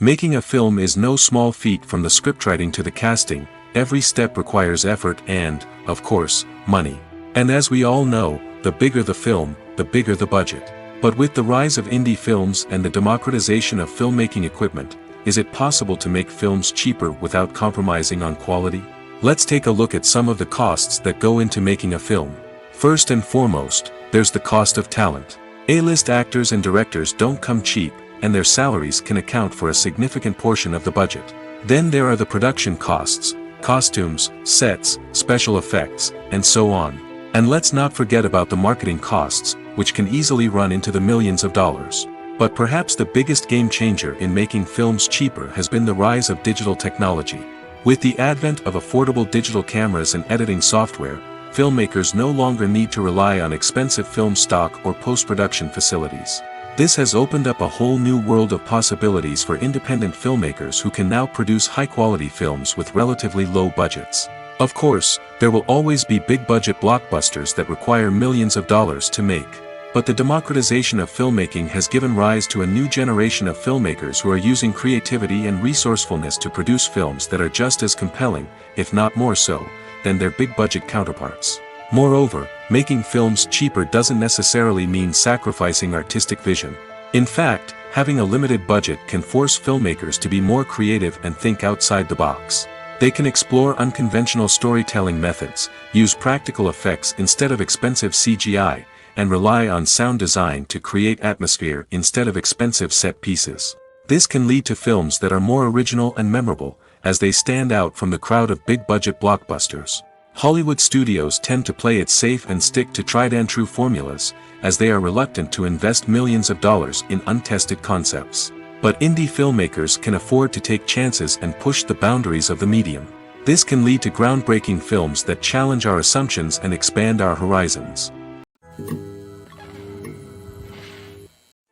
[SPEAKER 2] Making a film is no small feat. From the scriptwriting to the casting, every step requires effort and, of course, money. And as we all know, the bigger the film, the bigger the budget. But with the rise of indie films and the democratization of filmmaking equipment, is it possible to make films cheaper without compromising on quality? Let's take a look at some of the costs that go into making a film. First and foremost, there's the cost of talent. A-list actors and directors don't come cheap, and their salaries can account for a significant portion of the budget. Then there are the production costs, costumes, sets, special effects, and so on. And let's not forget about the marketing costs, which can easily run into the millions of dollars. But perhaps the biggest game changer in making films cheaper has been the rise of digital technology. With the advent of affordable digital cameras and editing software, filmmakers no longer need to rely on expensive film stock or post-production facilities. This has opened up a whole new world of possibilities for independent filmmakers who can now produce high-quality films with relatively low budgets. Of course, there will always be big-budget blockbusters that require millions of dollars to make. But the democratization of filmmaking has given rise to a new generation of filmmakers who are using creativity and resourcefulness to produce films that are just as compelling, if not more so, than their big-budget counterparts. Moreover, making films cheaper doesn't necessarily mean sacrificing artistic vision. In fact, having a limited budget can force filmmakers to be more creative and think outside the box. They can explore unconventional storytelling methods, use practical effects instead of expensive CGI, and rely on sound design to create atmosphere instead of expensive set pieces. This can lead to films that are more original and memorable, as they stand out from the crowd of big-budget blockbusters. Hollywood studios tend to play it safe and stick to tried-and-true formulas, as they are reluctant to invest millions of dollars in untested concepts. But indie filmmakers can afford to take chances and push the boundaries of the medium. This can lead to groundbreaking films that challenge our assumptions and expand our horizons.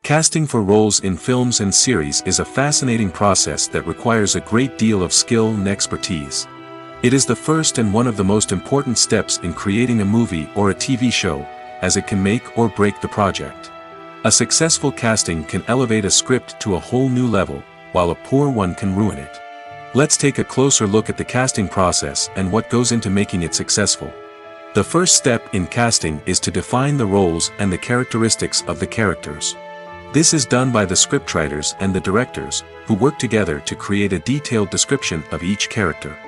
[SPEAKER 2] Casting for roles in films and series is a fascinating process that requires a great deal of skill and expertise. It is the first and one of the most important steps in creating a movie or a TV show, as it can make or break the project. A successful casting can elevate a script to a whole new level, while a poor one can ruin it. Let's take a closer look at the casting process and what goes into making it successful. The first step in casting is to define the roles and the characteristics of the characters. This is done by the scriptwriters and the directors, who work together to create a detailed description of each character.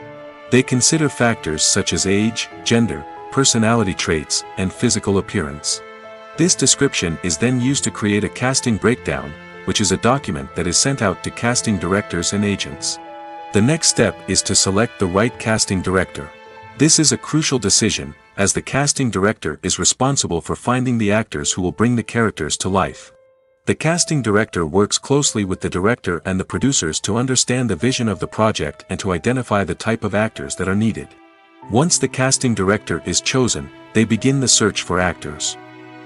[SPEAKER 2] They consider factors such as age, gender, personality traits, and physical appearance. This description is then used to create a casting breakdown, which is a document that is sent out to casting directors and agents. The next step is to select the right casting director. This is a crucial decision, as the casting director is responsible for finding the actors who will bring the characters to life. The casting director works closely with the director and the producers to understand the vision of the project and to identify the type of actors that are needed. Once the casting director is chosen, they begin the search for actors.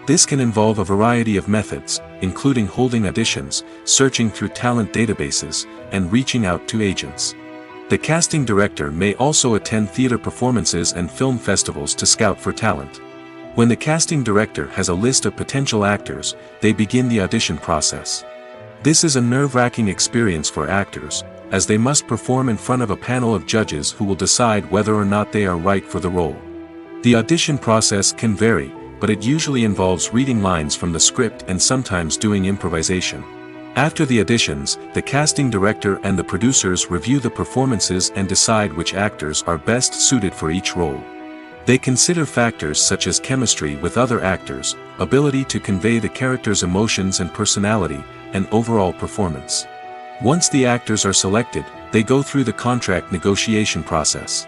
[SPEAKER 2] This can involve a variety of methods, including holding auditions, searching through talent databases, and reaching out to agents. The casting director may also attend theater performances and film festivals to scout for talent. When the casting director has a list of potential actors, they begin the audition process. This is a nerve-wracking experience for actors, as they must perform in front of a panel of judges who will decide whether or not they are right for the role. The audition process can vary, but it usually involves reading lines from the script and sometimes doing improvisation. After the auditions, the casting director and the producers review the performances and decide which actors are best suited for each role. They consider factors such as chemistry with other actors, ability to convey the character's emotions and personality, and overall performance. Once the actors are selected, they go through the contract negotiation process.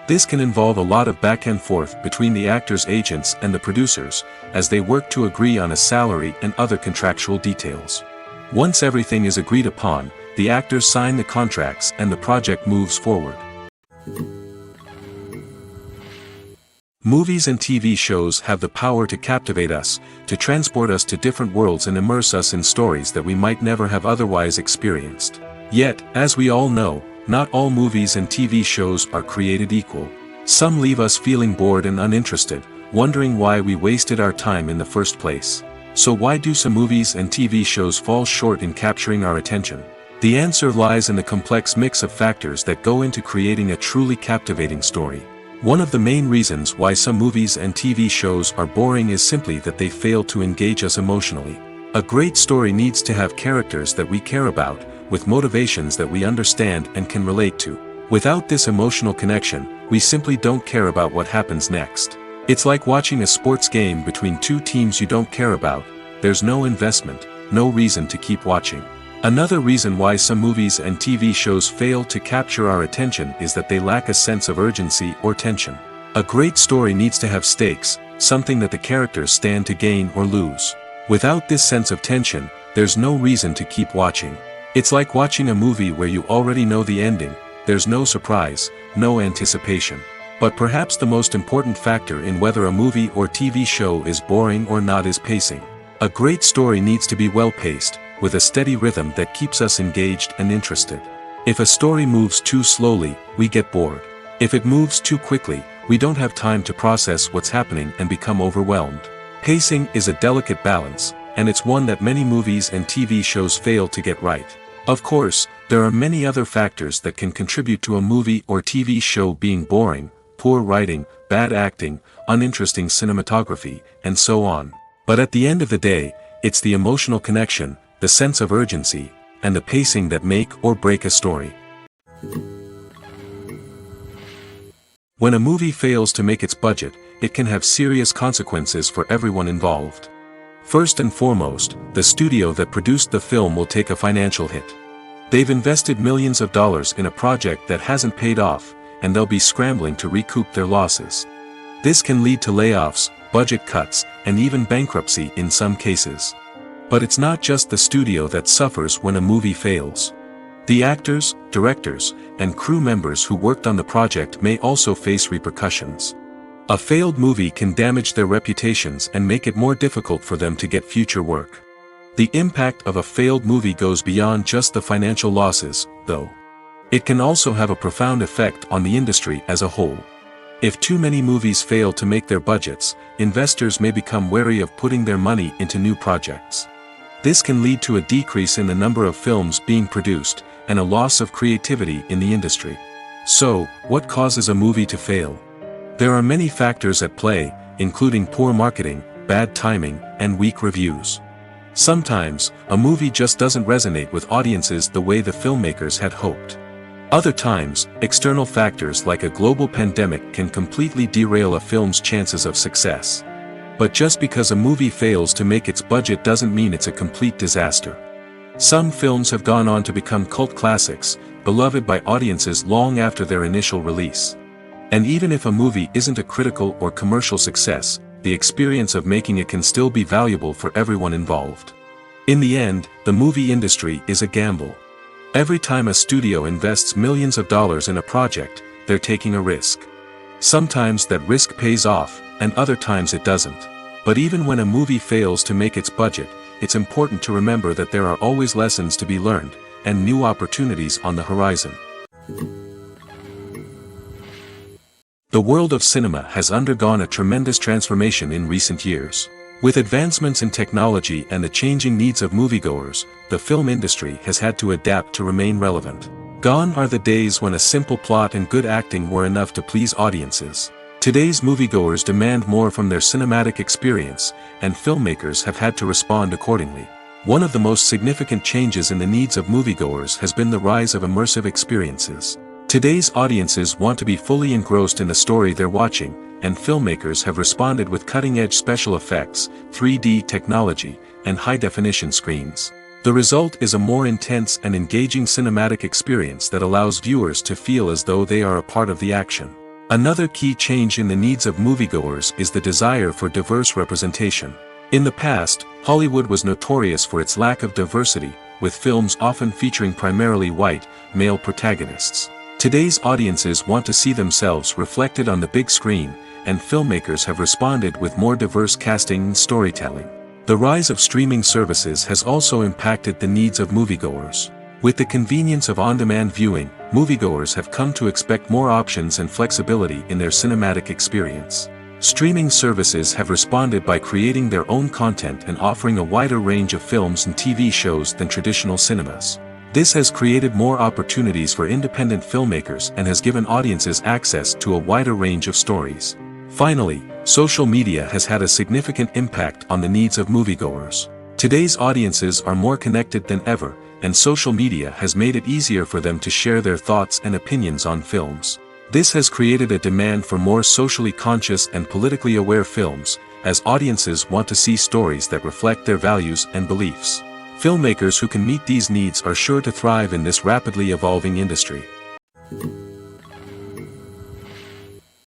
[SPEAKER 2] This can involve a lot of back and forth between the actors' agents and the producers, as they work to agree on a salary and other contractual details. Once everything is agreed upon, the actors sign the contracts and the project moves forward. Movies and TV shows have the power to captivate us, to transport us to different worlds and immerse us in stories that we might never have otherwise experienced. Yet, as we all know, not all movies and TV shows are created equal. Some leave us feeling bored and uninterested, wondering why we wasted our time in the first place. So why do some movies and TV shows fall short in capturing our attention? The answer lies in the complex mix of factors that go into creating a truly captivating story. One of the main reasons why some movies and TV shows are boring is simply that they fail to engage us emotionally. A great story needs to have characters that we care about, with motivations that we understand and can relate to. Without this emotional connection, we simply don't care about what happens next. It's like watching a sports game between two teams you don't care about. There's no investment, no reason to keep watching. Another reason why some movies and TV shows fail to capture our attention is that they lack a sense of urgency or tension. A great story needs to have stakes, something that the characters stand to gain or lose. Without this sense of tension, there's no reason to keep watching. It's like watching a movie where you already know the ending. There's no surprise, no anticipation. But perhaps the most important factor in whether a movie or TV show is boring or not is pacing. A great story needs to be well-paced, with a steady rhythm that keeps us engaged and interested. If a story moves too slowly, we get bored. If it moves too quickly, we don't have time to process what's happening and become overwhelmed. Pacing is a delicate balance, and it's one that many movies and TV shows fail to get right. Of course, there are many other factors that can contribute to a movie or TV show being boring: poor writing, bad acting, uninteresting cinematography, and so on. But at the end of the day, it's the emotional connection, the sense of urgency, and the pacing that make or break a story. When a movie fails to make its budget, it can have serious consequences for everyone involved. First and foremost, the studio that produced the film will take a financial hit. They've invested millions of dollars in a project that hasn't paid off, and they'll be scrambling to recoup their losses. This can lead to layoffs, budget cuts, and even bankruptcy in some cases. But it's not just the studio that suffers when a movie fails. The actors, directors, and crew members who worked on the project may also face repercussions. A failed movie can damage their reputations and make it more difficult for them to get future work. The impact of a failed movie goes beyond just the financial losses, though. It can also have a profound effect on the industry as a whole. If too many movies fail to make their budgets, investors may become wary of putting their money into new projects. This can lead to a decrease in the number of films being produced, and a loss of creativity in the industry. So, what causes a movie to fail? There are many factors at play, including poor marketing, bad timing, and weak reviews. Sometimes, a movie just doesn't resonate with audiences the way the filmmakers had hoped. Other times, external factors like a global pandemic can completely derail a film's chances of success. But just because a movie fails to make its budget doesn't mean it's a complete disaster. Some films have gone on to become cult classics, beloved by audiences long after their initial release. And even if a movie isn't a critical or commercial success, the experience of making it can still be valuable for everyone involved. In the end, the movie industry is a gamble. Every time a studio invests millions of dollars in a project, they're taking a risk. Sometimes that risk pays off, and other times it doesn't. But even when a movie fails to make its budget, it's important to remember that there are always lessons to be learned, and new opportunities on the horizon. The world of cinema has undergone a tremendous transformation in recent years. With advancements in technology and the changing needs of moviegoers, the film industry has had to adapt to remain relevant. Gone are the days when a simple plot and good acting were enough to please audiences. Today's moviegoers demand more from their cinematic experience, and filmmakers have had to respond accordingly. One of the most significant changes in the needs of moviegoers has been the rise of immersive experiences. Today's audiences want to be fully engrossed in the story they're watching, and filmmakers have responded with cutting-edge special effects, 3D technology, and high-definition screens. The result is a more intense and engaging cinematic experience that allows viewers to feel as though they are a part of the action. Another key change in the needs of moviegoers is the desire for diverse representation. In the past, Hollywood was notorious for its lack of diversity, with films often featuring primarily white, male protagonists. Today's audiences want to see themselves reflected on the big screen, and filmmakers have responded with more diverse casting and storytelling. The rise of streaming services has also impacted the needs of moviegoers. With the convenience of on-demand viewing, moviegoers have come to expect more options and flexibility in their cinematic experience. Streaming services have responded by creating their own content and offering a wider range of films and TV shows than traditional cinemas. This has created more opportunities for independent filmmakers and has given audiences access to a wider range of stories. Finally, social media has had a significant impact on the needs of moviegoers. Today's audiences are more connected than ever, and social media has made it easier for them to share their thoughts and opinions on films. This has created a demand for more socially conscious and politically aware films, as audiences want to see stories that reflect their values and beliefs. Filmmakers who can meet these needs are sure to thrive in this rapidly evolving industry.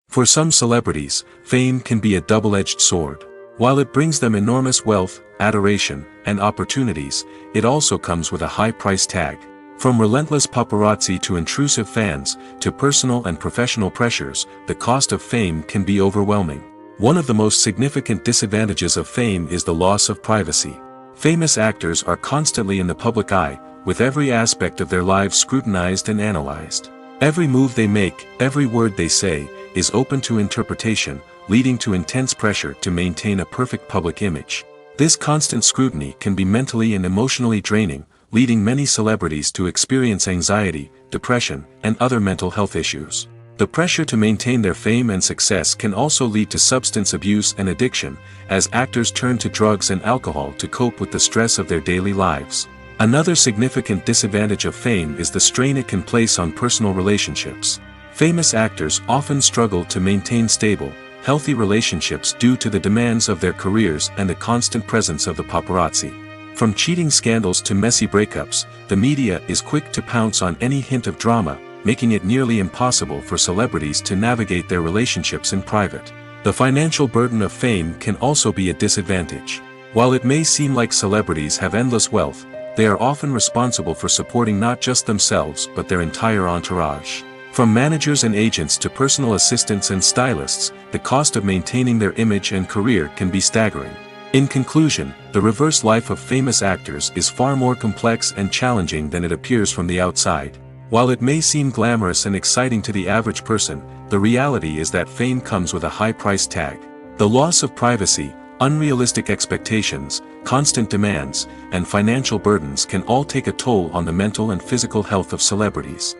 [SPEAKER 2] For some celebrities, fame can be a double-edged sword. While it brings them enormous wealth, adoration, and opportunities, it also comes with a high price tag. From relentless paparazzi to intrusive fans, to personal and professional pressures, the cost of fame can be overwhelming. One of the most significant disadvantages of fame is the loss of privacy. Famous actors are constantly in the public eye, with every aspect of their lives scrutinized and analyzed. Every move they make, every word they say, is open to interpretation, leading to intense pressure to maintain a perfect public image. This constant scrutiny can be mentally and emotionally draining, leading many celebrities to experience anxiety, depression, and other mental health issues. The pressure to maintain their fame and success can also lead to substance abuse and addiction, as actors turn to drugs and alcohol to cope with the stress of their daily lives. Another significant disadvantage of fame is the strain it can place on personal relationships. Famous actors often struggle to maintain stable, healthy relationships due to the demands of their careers and the constant presence of the paparazzi. From cheating scandals to messy breakups, the media is quick to pounce on any hint of drama, making it nearly impossible for celebrities to navigate their relationships in private. The financial burden of fame can also be a disadvantage. While it may seem like celebrities have endless wealth, they are often responsible for supporting not just themselves but their entire entourage. From managers and agents to personal assistants and stylists, the cost of maintaining their image and career can be staggering. In conclusion, the reverse life of famous actors is far more complex and challenging than it appears from the outside. While it may seem glamorous and exciting to the average person, the reality is that fame comes with a high price tag. The loss of privacy, unrealistic expectations, constant demands, and financial burdens can all take a toll on the mental and physical health of celebrities.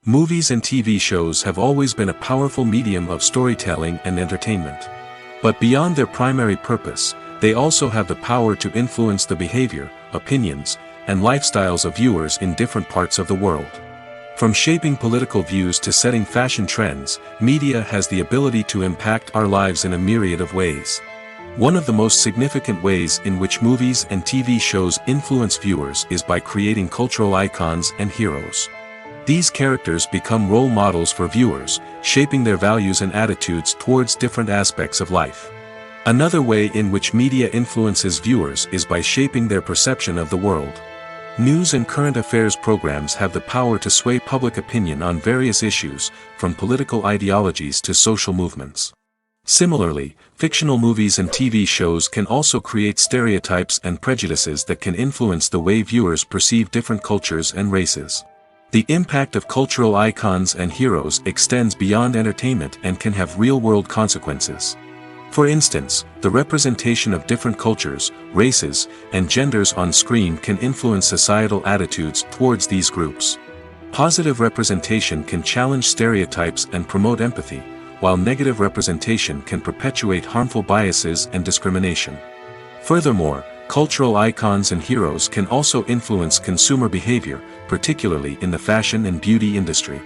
[SPEAKER 2] Movies and TV shows have always been a powerful medium of storytelling and entertainment. But beyond their primary purpose, they also have the power to influence the behavior, opinions, and lifestyles of viewers in different parts of the world. From shaping political views to setting fashion trends, media has the ability to impact our lives in a myriad of ways. One of the most significant ways in which movies and TV shows influence viewers is by creating cultural icons and heroes. These characters become role models for viewers, shaping their values and attitudes towards different aspects of life. Another way in which media influences viewers is by shaping their perception of the world. News and current affairs programs have the power to sway public opinion on various issues, from political ideologies to social movements. Similarly, fictional movies and TV shows can also create stereotypes and prejudices that can influence the way viewers perceive different cultures and races. The impact of cultural icons and heroes extends beyond entertainment and can have real-world consequences. For instance, the representation of different cultures, races, and genders on screen can influence societal attitudes towards these groups. Positive representation can challenge stereotypes and promote empathy, while negative representation can perpetuate harmful biases and discrimination. Furthermore, cultural icons and heroes can also influence consumer behavior, particularly in the fashion and beauty industry.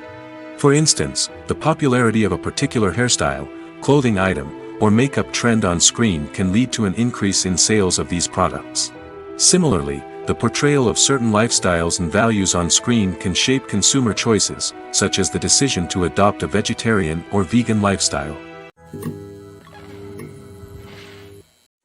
[SPEAKER 2] For instance, the popularity of a particular hairstyle, clothing item, or makeup trend on screen can lead to an increase in sales of these products. Similarly, the portrayal of certain lifestyles and values on screen can shape consumer choices, such as the decision to adopt a vegetarian or vegan lifestyle.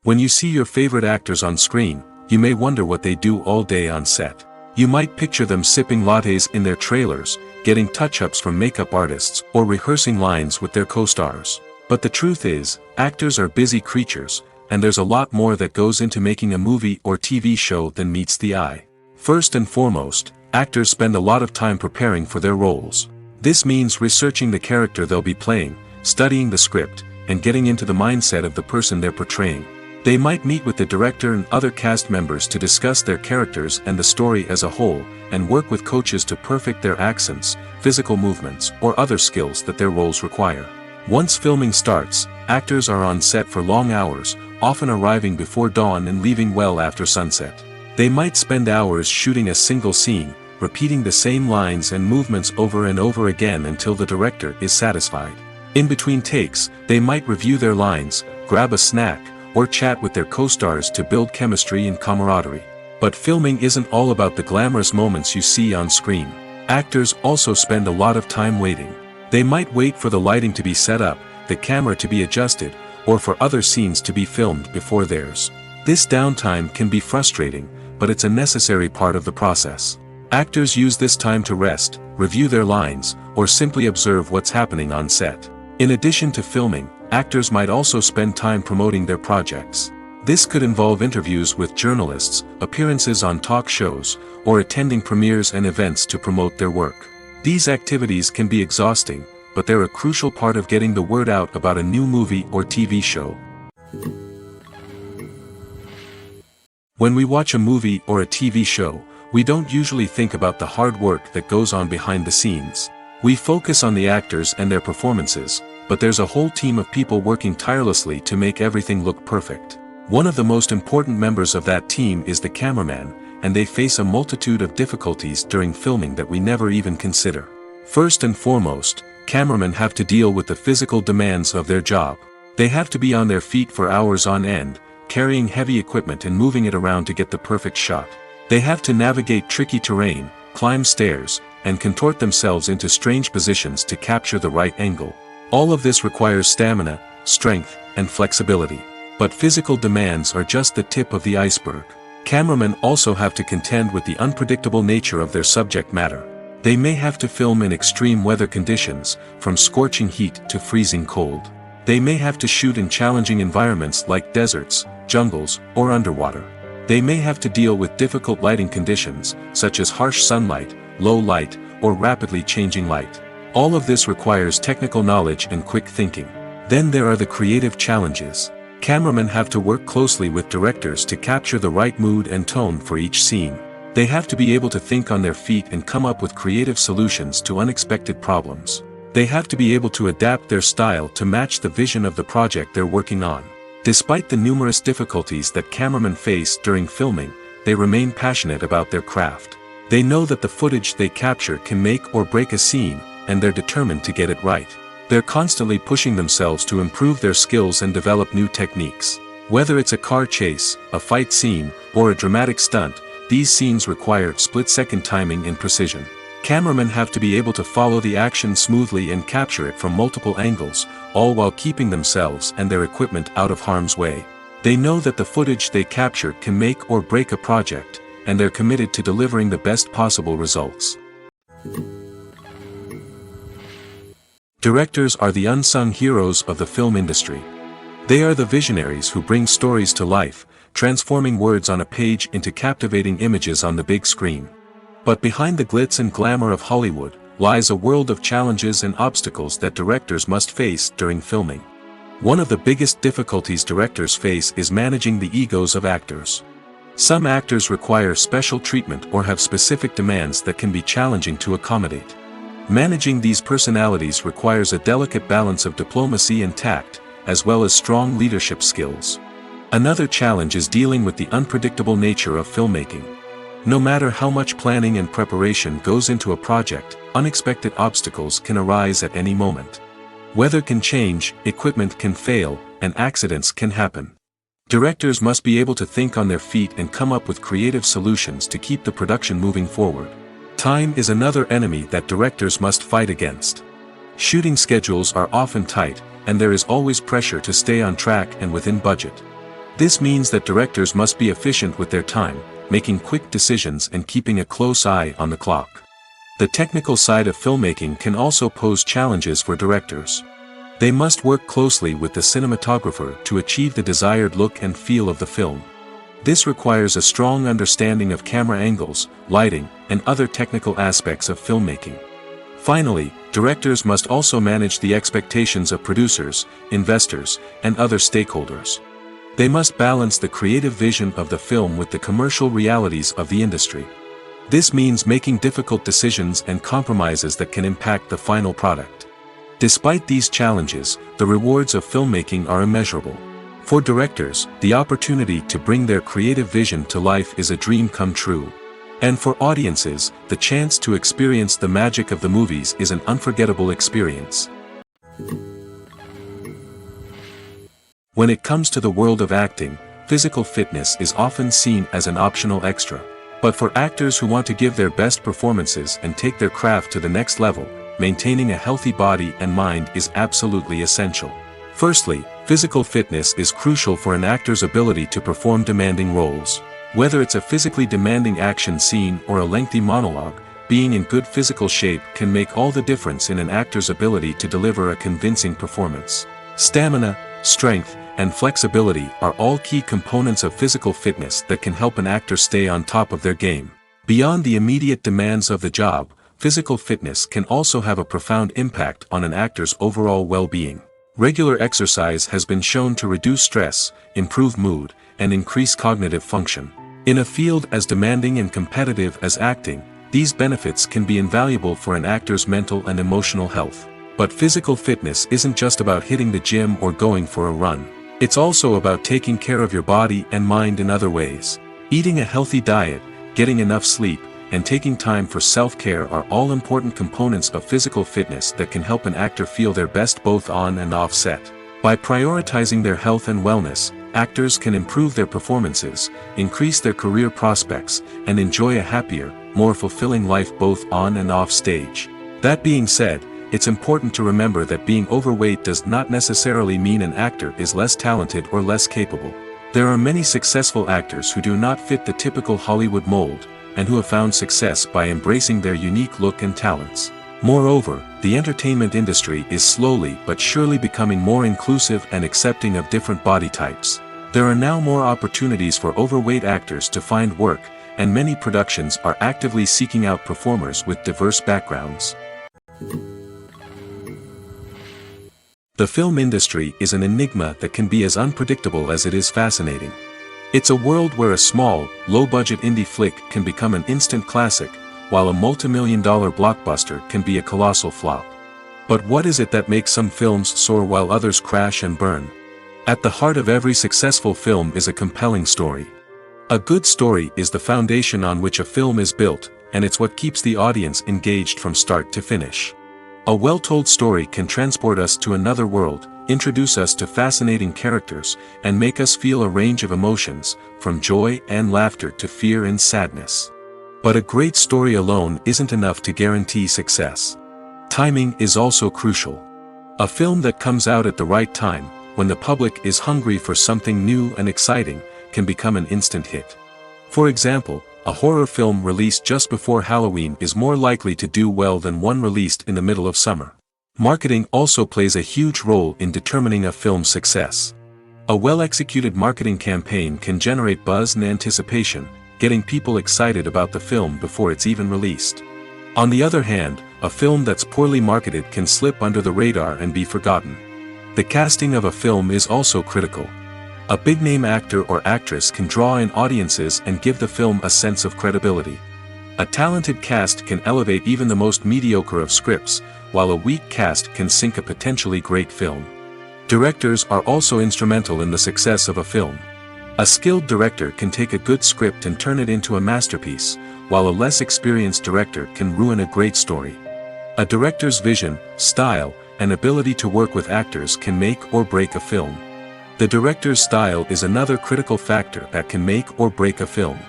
[SPEAKER 2] When you see your favorite actors on screen, you may wonder what they do all day on set. You might picture them sipping lattes in their trailers, getting touch-ups from makeup artists, or rehearsing lines with their co-stars. But the truth is, actors are busy creatures, and there's a lot more that goes into making a movie or TV show than meets the eye. First and foremost, actors spend a lot of time preparing for their roles. This means researching the character they'll be playing, studying the script, and getting into the mindset of the person they're portraying. They might meet with the director and other cast members to discuss their characters and the story as a whole, and work with coaches to perfect their accents, physical movements, or other skills that their roles require. Once filming starts, actors are on set for long hours, often arriving before dawn and leaving well after sunset. They might spend hours shooting a single scene, repeating the same lines and movements over and over again until the director is satisfied. In between takes, they might review their lines, grab a snack, or chat with their co-stars to build chemistry and camaraderie. But filming isn't all about the glamorous moments you see on screen. Actors also spend a lot of time waiting. They might wait for the lighting to be set up, the camera to be adjusted, or for other scenes to be filmed before theirs. This downtime can be frustrating, but it's a necessary part of the process. Actors use this time to rest, review their lines, or simply observe what's happening on set. In addition to filming, actors might also spend time promoting their projects. This could involve interviews with journalists, appearances on talk shows, or attending premieres and events to promote their work. These activities can be exhausting, but they're a crucial part of getting the word out about a new movie or TV show. When we watch a movie or a TV show, we don't usually think about the hard work that goes on behind the scenes. We focus on the actors and their performances, but there's a whole team of people working tirelessly to make everything look perfect. One of the most important members of that team is the cameraman, and they face a multitude of difficulties during filming that we never even consider. First and foremost, cameramen have to deal with the physical demands of their job. They have to be on their feet for hours on end, carrying heavy equipment and moving it around to get the perfect shot. They have to navigate tricky terrain, climb stairs, and contort themselves into strange positions to capture the right angle. All of this requires stamina, strength, and flexibility. But physical demands are just the tip of the iceberg. Cameramen also have to contend with the unpredictable nature of their subject matter. They may have to film in extreme weather conditions, from scorching heat to freezing cold. They may have to shoot in challenging environments like deserts, jungles, or underwater. They may have to deal with difficult lighting conditions, such as harsh sunlight, low light, or rapidly changing light. All of this requires technical knowledge and quick thinking. Then there are the creative challenges. Cameramen have to work closely with directors to capture the right mood and tone for each scene. They have to be able to think on their feet and come up with creative solutions to unexpected problems. They have to be able to adapt their style to match the vision of the project they're working on. Despite the numerous difficulties that cameramen face during filming, they remain passionate about their craft. They know that the footage they capture can make or break a scene, and they're determined to get it right. They're constantly pushing themselves to improve their skills and develop new techniques. Whether it's a car chase, a fight scene, or a dramatic stunt, these scenes require split-second timing and precision. Cameramen have to be able to follow the action smoothly and capture it from multiple angles, all while keeping themselves and their equipment out of harm's way. They know that the footage they capture can make or break a project, and they're committed to delivering the best possible results. Directors are the unsung heroes of the film industry. They are the visionaries who bring stories to life, transforming words on a page into captivating images on the big screen. But behind the glitz and glamour of Hollywood, lies a world of challenges and obstacles that directors must face during filming. One of the biggest difficulties directors face is managing the egos of actors. Some actors require special treatment or have specific demands that can be challenging to accommodate. Managing these personalities requires a delicate balance of diplomacy and tact, as well as strong leadership skills. Another challenge is dealing with the unpredictable nature of filmmaking. No matter how much planning and preparation goes into a project, unexpected obstacles can arise at any moment. Weather can change, equipment can fail, and accidents can happen. Directors must be able to think on their feet and come up with creative solutions to keep the production moving forward. Time is another enemy that directors must fight against. Shooting schedules are often tight, and there is always pressure to stay on track and within budget. This means that directors must be efficient with their time, making quick decisions and keeping a close eye on the clock. The technical side of filmmaking can also pose challenges for directors. They must work closely with the cinematographer to achieve the desired look and feel of the film. This requires a strong understanding of camera angles, lighting, and other technical aspects of filmmaking. Finally, directors must also manage the expectations of producers, investors, and other stakeholders. They must balance the creative vision of the film with the commercial realities of the industry. This means making difficult decisions and compromises that can impact the final product. Despite these challenges, the rewards of filmmaking are immeasurable. For directors, the opportunity to bring their creative vision to life is a dream come true. And for audiences, the chance to experience the magic of the movies is an unforgettable experience. When it comes to the world of acting, physical fitness is often seen as an optional extra. But for actors who want to give their best performances and take their craft to the next level, maintaining a healthy body and mind is absolutely essential. Firstly, physical fitness is crucial for an actor's ability to perform demanding roles. Whether it's a physically demanding action scene or a lengthy monologue, being in good physical shape can make all the difference in an actor's ability to deliver a convincing performance. Stamina, strength, and flexibility are all key components of physical fitness that can help an actor stay on top of their game. Beyond the immediate demands of the job, physical fitness can also have a profound impact on an actor's overall well-being. Regular exercise has been shown to reduce stress, improve mood, and increase cognitive function. In a field as demanding and competitive as acting, these benefits can be invaluable for an actor's mental and emotional health. But physical fitness isn't just about hitting the gym or going for a run. It's also about taking care of your body and mind in other ways. Eating a healthy diet, getting enough sleep, and taking time for self-care are all important components of physical fitness that can help an actor feel their best both on and off set. By prioritizing their health and wellness, actors can improve their performances, increase their career prospects, and enjoy a happier, more fulfilling life both on and off stage. That being said, it's important to remember that being overweight does not necessarily mean an actor is less talented or less capable. There are many successful actors who do not fit the typical Hollywood mold, and who have found success by embracing their unique look and talents. Moreover, the entertainment industry is slowly but surely becoming more inclusive and accepting of different body types. There are now more opportunities for overweight actors to find work, and many productions are actively seeking out performers with diverse backgrounds. The film industry is an enigma that can be as unpredictable as it is fascinating. It's a world where a small, low-budget indie flick can become an instant classic, while a multi-million-dollar blockbuster can be a colossal flop. But what is it that makes some films soar while others crash and burn? At the heart of every successful film is a compelling story. A good story is the foundation on which a film is built, and it's what keeps the audience engaged from start to finish. A well-told story can transport us to another world, introduce us to fascinating characters, and make us feel a range of emotions, from joy and laughter to fear and sadness. But a great story alone isn't enough to guarantee success. Timing is also crucial. A film that comes out at the right time, when the public is hungry for something new and exciting, can become an instant hit. For example, a horror film released just before Halloween is more likely to do well than one released in the middle of summer. Marketing also plays a huge role in determining a film's success. A well-executed marketing campaign can generate buzz and anticipation, getting people excited about the film before it's even released. On the other hand, a film that's poorly marketed can slip under the radar and be forgotten. The casting of a film is also critical. A big-name actor or actress can draw in audiences and give the film a sense of credibility. A talented cast can elevate even the most mediocre of scripts, while a weak cast can sink a potentially great film. Directors are also instrumental in the success of a film. A skilled director can take a good script and turn it into a masterpiece, while a less experienced director can ruin a great story. A director's vision, style, and ability to work with actors can make or break a film. The director's style is another critical factor that can make or break a film.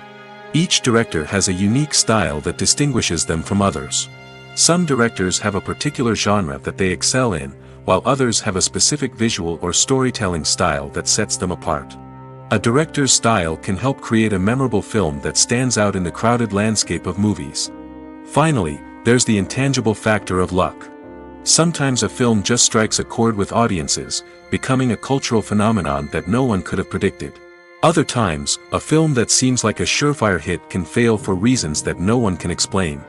[SPEAKER 2] Each director has a unique style that distinguishes them from others. Some directors have a particular genre that they excel in, while others have a specific visual or storytelling style that sets them apart. A director's style can help create a memorable film that stands out in the crowded landscape of movies. Finally, there's the intangible factor of luck. Sometimes a film just strikes a chord with audiences, becoming a cultural phenomenon that no one could have predicted. Other times, a film that seems like a surefire hit can fail for reasons that no one can explain.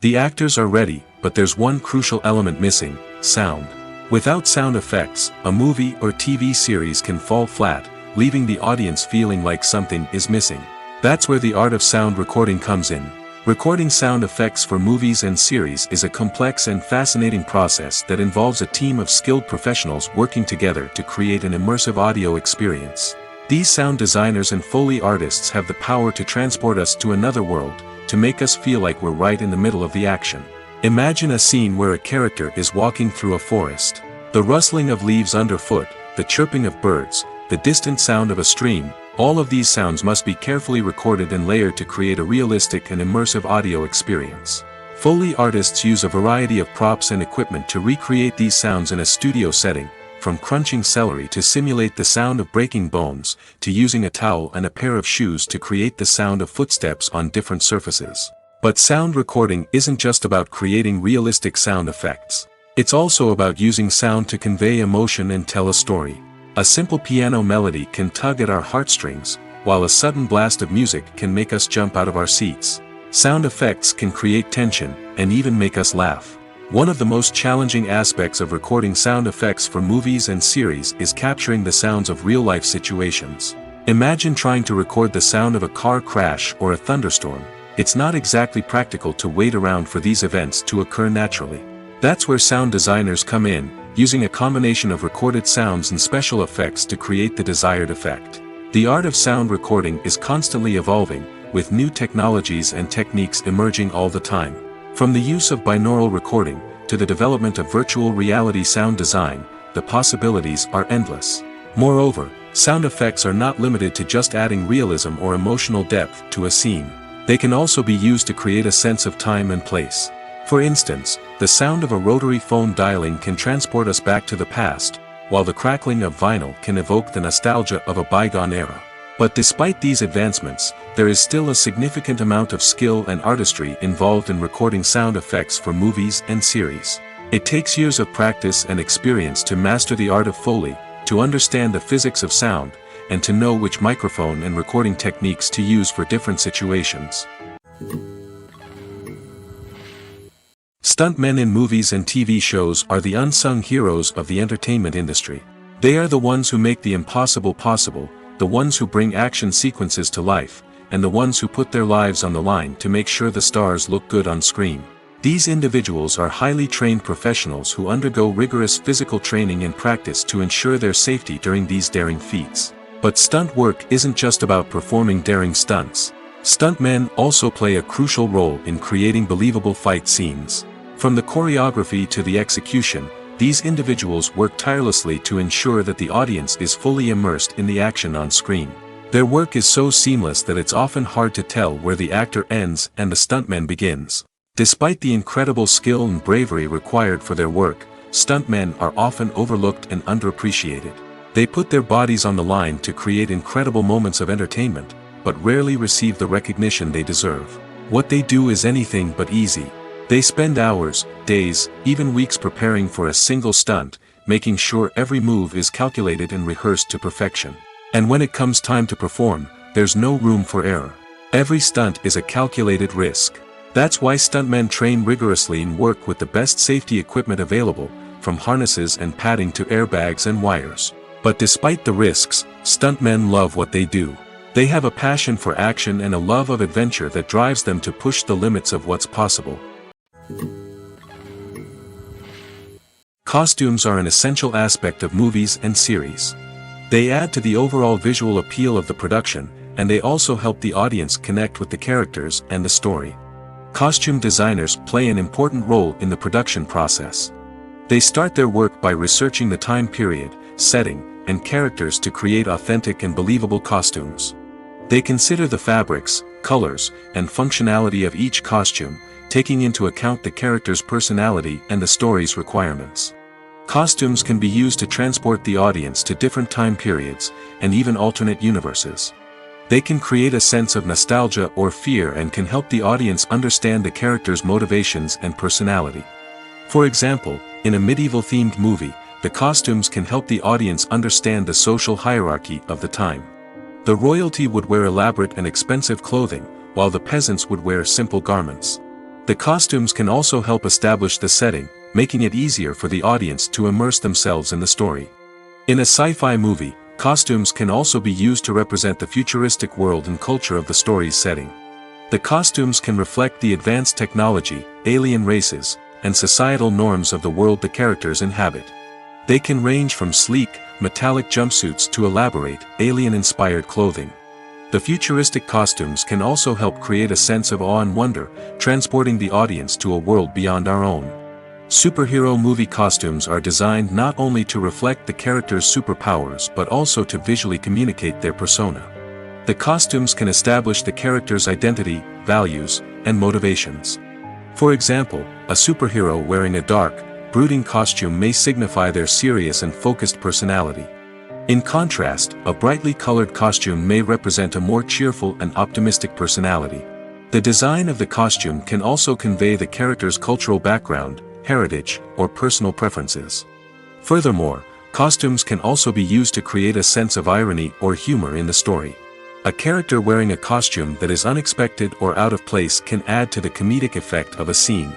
[SPEAKER 2] The actors are ready, but there's one crucial element missing: sound. Without sound effects, a movie or TV series can fall flat, leaving the audience feeling like something is missing. That's where the art of sound recording comes in. Recording sound effects for movies and series is a complex and fascinating process that involves a team of skilled professionals working together to create an immersive audio experience. These sound designers and Foley artists have the power to transport us to another world, to make us feel like we're right in the middle of the action. Imagine a scene where a character is walking through a forest. The rustling of leaves underfoot, the chirping of birds, the distant sound of a stream, all of these sounds must be carefully recorded and layered to create a realistic and immersive audio experience. Foley artists use a variety of props and equipment to recreate these sounds in a studio setting, from crunching celery to simulate the sound of breaking bones, to using a towel and a pair of shoes to create the sound of footsteps on different surfaces. But sound recording isn't just about creating realistic sound effects. It's also about using sound to convey emotion and tell a story. A simple piano melody can tug at our heartstrings, while a sudden blast of music can make us jump out of our seats. Sound effects can create tension, and even make us laugh. One of the most challenging aspects of recording sound effects for movies and series is capturing the sounds of real-life situations. Imagine trying to record the sound of a car crash or a thunderstorm. It's not exactly practical to wait around for these events to occur naturally. That's where sound designers come in, using a combination of recorded sounds and special effects to create the desired effect. The art of sound recording is constantly evolving, with new technologies and techniques emerging all the time. From the use of binaural recording, to the development of virtual reality sound design, the possibilities are endless. Moreover, sound effects are not limited to just adding realism or emotional depth to a scene. They can also be used to create a sense of time and place. For instance, the sound of a rotary phone dialing can transport us back to the past, while the crackling of vinyl can evoke the nostalgia of a bygone era. But despite these advancements, there is still a significant amount of skill and artistry involved in recording sound effects for movies and series. It takes years of practice and experience to master the art of Foley, to understand the physics of sound, and to know which microphone and recording techniques to use for different situations. Stuntmen in movies and TV shows are the unsung heroes of the entertainment industry. They are the ones who make the impossible possible, the ones who bring action sequences to life, and the ones who put their lives on the line to make sure the stars look good on screen. These individuals are highly trained professionals who undergo rigorous physical training and practice to ensure their safety during these daring feats. But stunt work isn't just about performing daring stunts. Stuntmen also play a crucial role in creating believable fight scenes. From the choreography to the execution, these individuals work tirelessly to ensure that the audience is fully immersed in the action on screen. Their work is so seamless that it's often hard to tell where the actor ends and the stuntman begins. Despite the incredible skill and bravery required for their work, stuntmen are often overlooked and underappreciated. They put their bodies on the line to create incredible moments of entertainment, but rarely receive the recognition they deserve. What they do is anything but easy. They spend hours, days, even weeks preparing for a single stunt, making sure every move is calculated and rehearsed to perfection. And when it comes time to perform, there's no room for error. Every stunt is a calculated risk. That's why stuntmen train rigorously and work with the best safety equipment available, from harnesses and padding to airbags and wires. But despite the risks, stuntmen love what they do. They have a passion for action and a love of adventure that drives them to push the limits of what's possible. Costumes are an essential aspect of movies and series. They add to the overall visual appeal of the production, and they also help the audience connect with the characters and the story. Costume designers play an important role in the production process. They start their work by researching the time period, setting, and characters to create authentic and believable costumes. They consider the fabrics, colors, and functionality of each costume, taking into account the character's personality and the story's requirements. Costumes can be used to transport the audience to different time periods, and even alternate universes. They can create a sense of nostalgia or fear and can help the audience understand the character's motivations and personality. For example, in a medieval-themed movie, the costumes can help the audience understand the social hierarchy of the time. The royalty would wear elaborate and expensive clothing, while the peasants would wear simple garments. The costumes can also help establish the setting, making it easier for the audience to immerse themselves in the story. In a sci-fi movie, costumes can also be used to represent the futuristic world and culture of the story's setting. The costumes can reflect the advanced technology, alien races, and societal norms of the world the characters inhabit. They can range from sleek, metallic jumpsuits to elaborate, alien-inspired clothing. The futuristic costumes can also help create a sense of awe and wonder, transporting the audience to a world beyond our own. Superhero movie costumes are designed not only to reflect the character's superpowers but also to visually communicate their persona. The costumes can establish the character's identity, values, and motivations. For example, a superhero wearing a dark, brooding costume may signify their serious and focused personality. In contrast, a brightly colored costume may represent a more cheerful and optimistic personality. The design of the costume can also convey the character's cultural background, heritage, or personal preferences. Furthermore, costumes can also be used to create a sense of irony or humor in the story. A character wearing a costume that is unexpected or out of place can add to the comedic effect of a scene.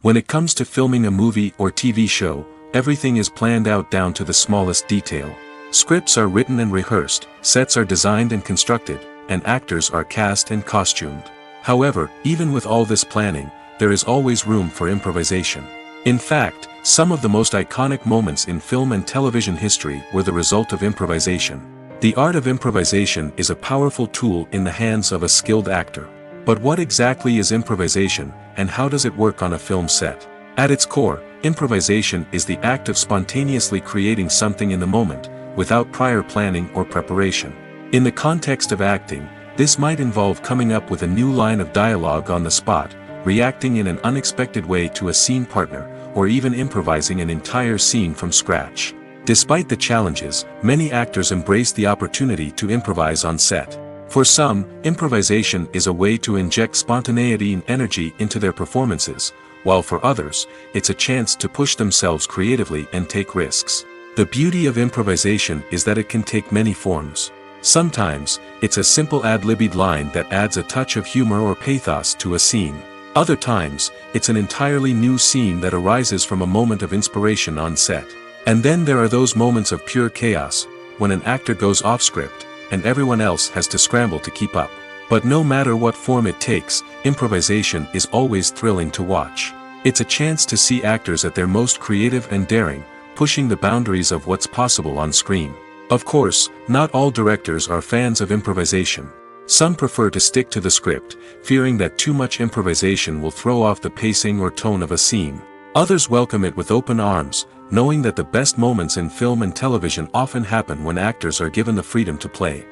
[SPEAKER 2] When it comes to filming a movie or TV show, everything is planned out down to the smallest detail. Scripts are written and rehearsed, sets are designed and constructed, and actors are cast and costumed. However, even with all this planning, there is always room for improvisation. In fact, some of the most iconic moments in film and television history were the result of improvisation. The art of improvisation is a powerful tool in the hands of a skilled actor. But what exactly is improvisation, and how does it work on a film set? At its core, improvisation is the act of spontaneously creating something in the moment, without prior planning or preparation. In the context of acting, this might involve coming up with a new line of dialogue on the spot, reacting in an unexpected way to a scene partner, or even improvising an entire scene from scratch. Despite the challenges, many actors embrace the opportunity to improvise on set. For some, improvisation is a way to inject spontaneity and energy into their performances, while for others, it's a chance to push themselves creatively and take risks. The beauty of improvisation is that it can take many forms. Sometimes, it's a simple ad-libbed line that adds a touch of humor or pathos to a scene. Other times, it's an entirely new scene that arises from a moment of inspiration on set. And then there are those moments of pure chaos, when an actor goes off script, and everyone else has to scramble to keep up. But no matter what form it takes, improvisation is always thrilling to watch. It's a chance to see actors at their most creative and daring, pushing the boundaries of what's possible on screen. Of course, not all directors are fans of improvisation. Some prefer to stick to the script, fearing that too much improvisation will throw off the pacing or tone of a scene. Others welcome it with open arms, knowing that the best moments in film and television often happen when actors are given the freedom to play.